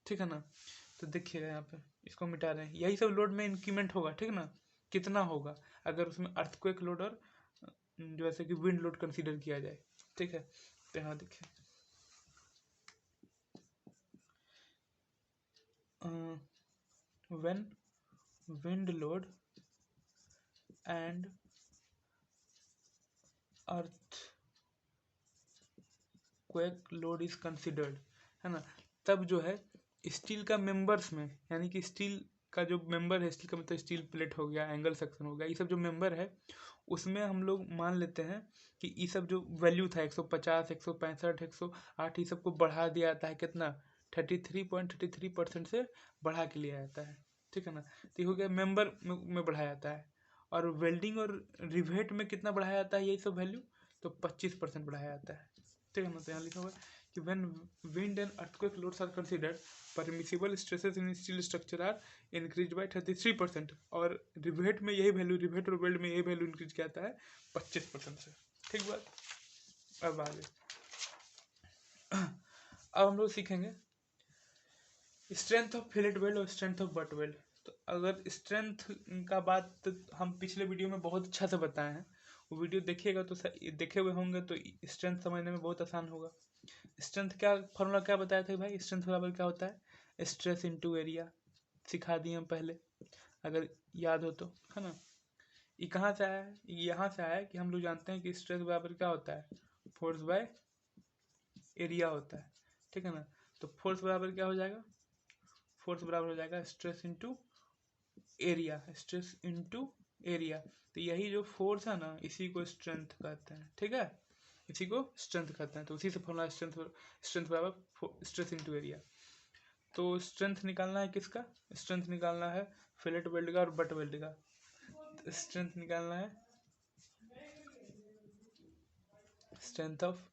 A: ठीक है ना। तो देखिएगा यहाँ पे इसको मिटा रहे हैं, यही सब लोड में इंक्रीमेंट होगा, ठीक है ना, कितना होगा अगर उसमें अर्थक्वेक लोड और जैसे कि विंड लोड कंसीडर किया जाए, ठीक है। तो यहाँ देखिए when wind load and earthquake load is considered, है ना, तब जो है स्टील का मेंबर्स में, यानी कि स्टील का जो मेंबर है, स्टील का मतलब स्टील प्लेट हो गया, एंगल सेक्शन हो गया, ये सब जो मेंबर है उसमें हम लोग मान लेते हैं कि ये सब जो वैल्यू था 150 165 108 ये सब को बढ़ा दिया जाता है, कितना 33.33% से बढ़ा के लिया जाता है, ठीक है ना। तो ये हो गया मेंबर में बढ़ाया जाता है। और वेल्डिंग और रिवेट में कितना बढ़ाया जाता है यही सब वैल्यू, तो 25% बढ़ाया जाता है, ठीक है ना। तो यहाँ लिखा हुआ है कि when wind and earthquake loads are considered permissible stresses in steel structure are increase by 33%, और रिवेट में यही वैल्यू, रिवेट और वेल्ड में यही वैल्यू इंक्रीज किया जाता है 25% से, ठीक बात। अब आगे अब हम लोग सीखेंगे स्ट्रेंथ ऑफ फिलेट वेल्ड और स्ट्रेंथ ऑफ बट वेल्ड। तो अगर स्ट्रेंथ का बात हम पिछले वीडियो में बहुत अच्छा से बताए हैं, वो वीडियो देखिएगा तो देखे हुए होंगे तो स्ट्रेंथ समझने में बहुत आसान होगा। स्ट्रेंथ क्या फॉर्मूला क्या बताया था भाई, स्ट्रेंथ बराबर क्या होता है, स्ट्रेस इनटू एरिया, सिखा दिए हम पहले अगर याद हो तो, है ना। ये कहाँ से आया है, यहाँ से आया है कि हम लोग जानते हैं कि स्ट्रेस बराबर क्या होता है, फोर्स बाय एरिया होता है, ठीक है ना। तो फोर्स बराबर क्या हो जाएगा, फोर्स बराबर हो जाएगा stress into area, stress into area. तो यही जो फोर्स है ना इसी को स्ट्रेंथ कहते हैं, ठीक है, इसी को स्ट्रेंथ कहते हैं। तो उसी से फॉर्मूला स्ट्रेंथ बराबर स्ट्रेस इनटू एरिया। तो स्ट्रेंथ निकालना है किसका, स्ट्रेंथ निकालना है फिलेट वेल्ड का और बट वेल्ड का। स्ट्रेंथ निकालना है strength of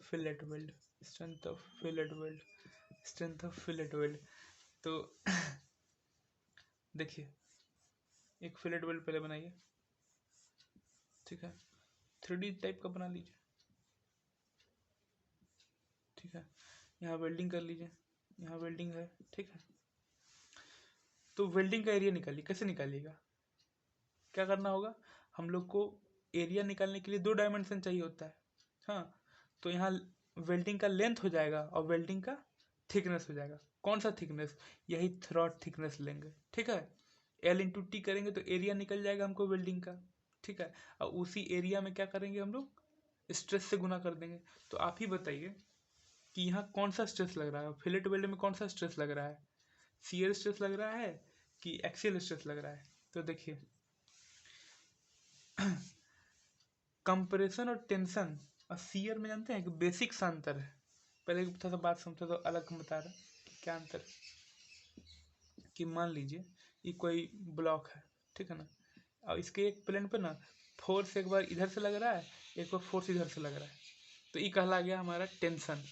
A: fillet weld, strength of fillet weld, strength of fillet weld. तो देखिए, एक फिलेट वेल्ड पहले बनाइए, ठीक है, 3D टाइप का बना लीजिए, ठीक है। यहाँ वेल्डिंग कर लीजिए, यहाँ वेल्डिंग है, ठीक है। तो वेल्डिंग का एरिया निकालिए, कैसे निकालिएगा, क्या करना होगा, हम लोग को एरिया निकालने के लिए 2 डायमेंशन चाहिए होता है, हाँ। तो यहाँ वेल्डिंग का लेंथ हो जाएगा और वेल्डिंग का थिकनेस हो जाएगा। कौन सा थिकनेस, यही थ्रॉट थिकनेस लेंगे, ठीक है। L×T करेंगे तो एरिया निकल जाएगा हमको वेल्डिंग का, ठीक है। और उसी एरिया में क्या करेंगे हम लोग, स्ट्रेस से गुना कर देंगे। तो आप ही बताइए कि यहाँ कौन सा स्ट्रेस लग रहा है, फिलेट वेल्ड में कौन सा स्ट्रेस लग रहा है, शियर स्ट्रेस लग रहा है कि एक्सियल स्ट्रेस लग रहा है। तो देखिए, कंप्रेशन और टेंशन और शियर में जानते हैं कि बेसिक सा अंतर है। पहले थोड़ा सा बात समझो तो अलग हम बता रहे हैं क्या अंतर है। कि मान लीजिए ये कोई ब्लॉक है, ठीक है ना, और इसके एक प्लेन पे ना फोर्स एक बार इधर से लग रहा है, एक बार फोर्स इधर से लग रहा है, तो ये कहला गया हमारा टेंशन।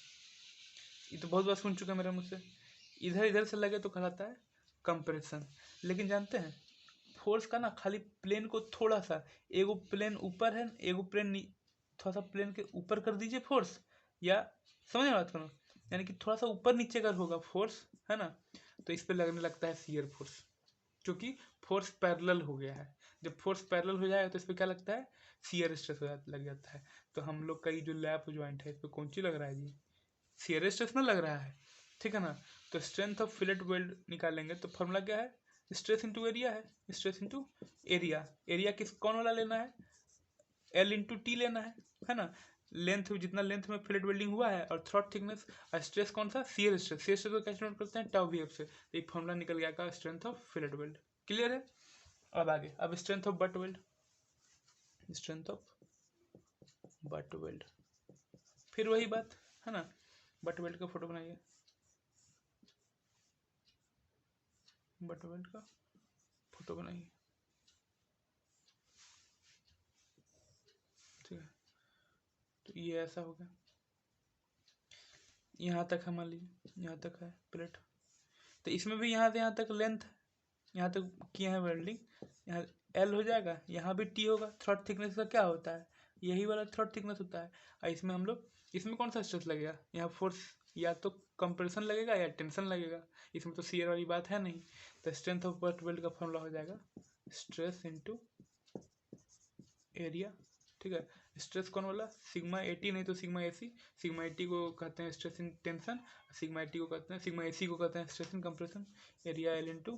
A: ये तो बहुत बार सुन चुके हैं मेरे मुझसे। इधर इधर से लगे तो कहलाता है कंप्रेशन। लेकिन जानते हैं फोर्स का ना खाली प्लेन को थोड़ा सा, एगो प्लेन ऊपर है, एगो प्लेन थोड़ा सा प्लेन के ऊपर कर दीजिए फोर्स, या समझ बात करो, यानी कि थोड़ा सा ऊपर नीचे कर होगा फोर्स, है ना, तो इस पे लगने लगता है शियर फोर्स, क्योंकि फोर्स पैरेलल हो गया है। जब फोर्स पैरेलल हो जाएगा तो इस पर क्या लगता है, शियर स्ट्रेस लग जाता है। तो हम लोग का ये जो लैप ज्वाइंट है इस पर कौन सी लग रहा है जी, शियर स्ट्रेस ना लग रहा है, ठीक है ना। तो स्ट्रेंथ ऑफ फिलेट वेल्ड निकालेंगे तो फॉर्मूला क्या है, स्ट्रेस इंटू एरिया है, स्ट्रेस इंटू एरिया। एरिया किस कौन वाला लेना है, L×T लेना है ना। लेंथ, जितना लेंथ में फिलेट वेल्डिंग हुआ है, और थ्रॉट थिकनेस, और स्ट्रेस कौन सा, शियर स्ट्रेस। शियर स्ट्रेस को कैसे नोट करते हैं, टाउ VF से। एक फॉर्मूला निकल गया का strength of fillet weld. Clear है। अब आगे, अब strength of butt weld, strength of butt weld, फिर वही बात है ना। बट वेल्ड का फोटो बनाइए, बट वेल्ड का फोटो बनाइए, ठीक है। तो ये ऐसा हो गया, यहाँ तक है, मान लीजिए यहाँ तक है प्लेट। तो इसमें भी यहाँ से यहाँ तक लेंथ, यहाँ तक किए हैं वेल्डिंग, यहाँ L हो जाएगा, यहाँ भी T होगा। थ्रॉट थिकनेस का क्या होता है, यही वाला थ्रॉट थिकनेस होता है। और इसमें हम लोग, इसमें कौन सा स्ट्रेस लगेगा, यहाँ फोर्स या तो कंप्रेशन लगेगा या टेंशन लगेगा, इसमें तो शियर वाली बात है नहीं। तो स्ट्रेंथ ऑफ बट वेल्ड का फॉर्मूला हो जाएगा स्ट्रेस इंटू एरिया, ठीक है। स्ट्रेस कौन वाला, सिग्मा 80 नहीं तो सिग्मा AC। सिग्मा 80 को कहते हैं स्ट्रेस इन टेंशन, सिग्मा 80 को कहते हैं, सिग्मा AC को कहते हैं stress in compression. Area L×T।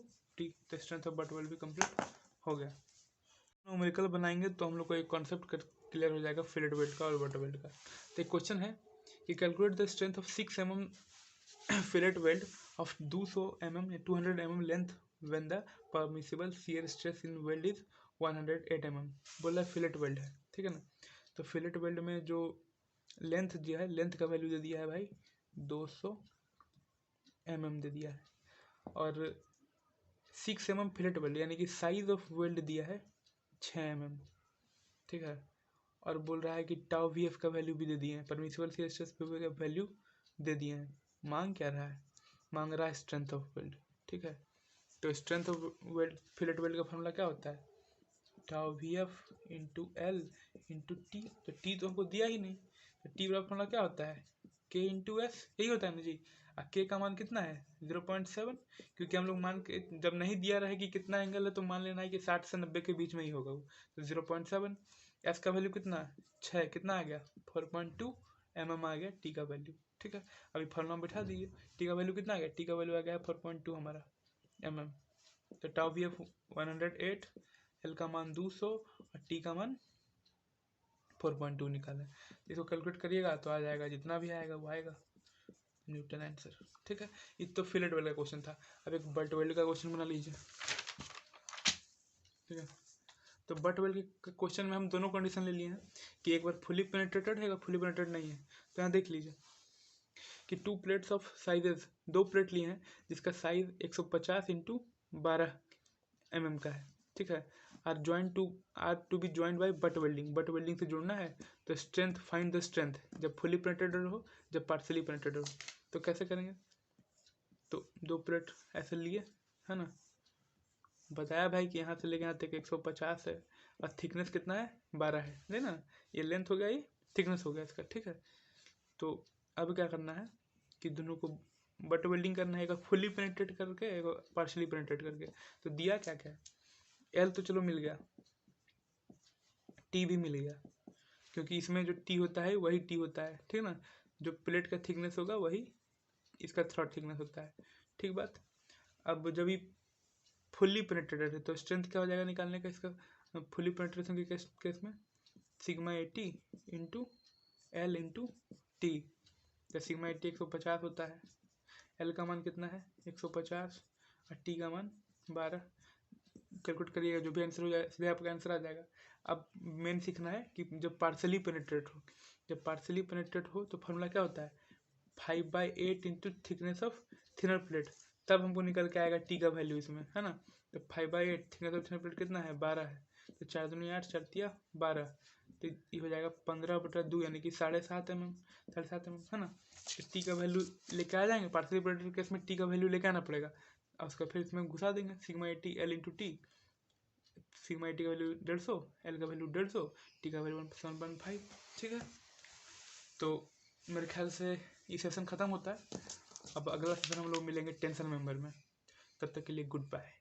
A: तो स्ट्रेंथ ऑफ बट वेल्ड भी कंप्लीट हो गया। न्यूमेरिकल बनाएंगे तो हम लोग को एक कॉन्सेप्ट क्लियर हो जाएगा फिलेट वेल्ड का और बट वेल्ड का। तो एक क्वेश्चन है कि calculate the strength of 6 mm fillet weld of 200 mm या 200 mm length when the permissible shear stress in weld is 108 mm। बोला फिलेट वेल्ड है, ठीक है ना। तो फिलेट वेल्ड में जो लेंथ दिया है, लेंथ का वैल्यू दे दिया है भाई 200 mm दे दिया है, और 6 mm फिलेट वेल्ड यानी कि साइज ऑफ वेल्ड दिया है 6 mm, ठीक है। और बोल रहा है कि टाउ VF का वैल्यू भी दे दिए हैं, परमिसिबल शियर स्ट्रेस का वैल्यू दे दिए हैं। मांग क्या रहा है, मांग रहा है स्ट्रेंथ ऑफ वेल्ड, ठीक है। तो strength of weld, fillet weld का फॉर्मूला क्या होता है, tau VF into L into T। तो T तो हमको दिया ही नहीं, तो T वाला फॉर्मूला क्या होता है, K इंटू S, यही होता है ना जी। K का मान कितना है 0.7, क्योंकि हम लोग मान के जब नहीं दिया रहे कि कितना एंगल है तो मान लेना है कि 60 से 90 के बीच में ही होगा वो, तो 0.7। S का वैल्यू कितना है 6, कितना आ गया 4.2 mm आ गया T का वैल्यू, ठीक है। अभी फॉर्मूला में बैठा दीजिए, T का वैल्यू कितना आ गया, T का वैल्यू आ गया 4.2 हमारा mm। तो टाउ VF 108, L का मान 200 और T का मान 4.2 निकाला है। इसको कैलकुलेट करिएगा तो आ जाएगा, जितना भी आएगा वो आएगा न्यूटन आंसर, ठीक है। ये तो फिलेट वेल्ड का क्वेश्चन था। अब एक बट वेल्ड का क्वेश्चन बना लीजिए, ठीक है। तो बट वेल्ड के क्वेश्चन में हम दोनों कंडीशन ले लिए हैं कि एक बार फुली पेनिट्रेटेड है, एक बार फुली पेनिट्रेटेड नहीं है। तो यहाँ देख लीजिए कि 2 प्लेट्स ऑफ साइजेस, 2 प्लेट लिए हैं जिसका साइज 150 इंटू 12 mm का है, ठीक है। Are to be joint by butt welding, butt welding से जुड़ना है। तो स्ट्रेंथ, फाइंड द स्ट्रेंथ जब फुली पेनिट्रेटेड हो, जब पार्सली पेनिट्रेटेड हो। तो कैसे करेंगे, तो 2 प्लेट ऐसे लिए, है ना। बताया भाई कि यहाँ से लेके यहाँ तक 150 है और थिकनेस कितना है 12 है, नहीं ना। ये लेंथ हो गया, ये थिकनेस हो गया इसका, ठीक है। तो अब क्या करना है कि दोनों को बट वेल्डिंग करना है, एक फुली पेनिट्रेट करके एक पार्शली पेनिट्रेट करके। तो दिया क्या क्या है, एल तो चलो मिल गया, टी भी मिल गया, क्योंकि इसमें जो टी होता है वही टी होता है, ठीक ना। जो प्लेट का थिकनेस होगा वही इसका थ्रॉट थिकनेस होता है, ठीक बात। अब जब ये फुल्ली पेनिट्रेटेड है तो स्ट्रेंथ क्या हो जाएगा निकालने का इसका, फुल्ली पेनिट्रेशन के केस में sigma 80 into L into T. तो सिग्मा 80 150 होता है, एल का मान कितना है 150 और टी का मान 12। कैलकुलेट करिएगा, जो भी आंसर हो जाए सीधे आपका आंसर आ जाएगा। अब मेन सीखना है कि जब पार्सली पेनिट्रेट हो, जब पार्सली पेनिट्रेट हो तो फॉर्मूला क्या होता है 5/8 into thickness of thinner plate, तब हमको निकल के आएगा टी का वैल्यू इसमें, है ना। तो 5/8 थिकनेस ऑफ थिनर प्लेट कितना है 12 है, तो 4 दूनी 8 4 तिया 12, तो ये हो जाएगा 15/2 यानी कि 7.5 mm, 7.5 mm, है ना। टी का वैल्यू लेके आ जाएंगे, पार्सली पेनिट्रेट केस में टी का वैल्यू लेके आना पड़ेगा, और उसका फिर इसमें घुसा देंगे sigma 80 L into T. Sigma 80 का वैल्यू 150, एल का वैल्यू 150, टी का वैल्यू 1.5, ठीक है। तो मेरे ख्याल से ये सेशन ख़त्म होता है। अब अगला सेशन हम लोग मिलेंगे टेंशन मेंबर में, तब तक के लिए गुड बाय।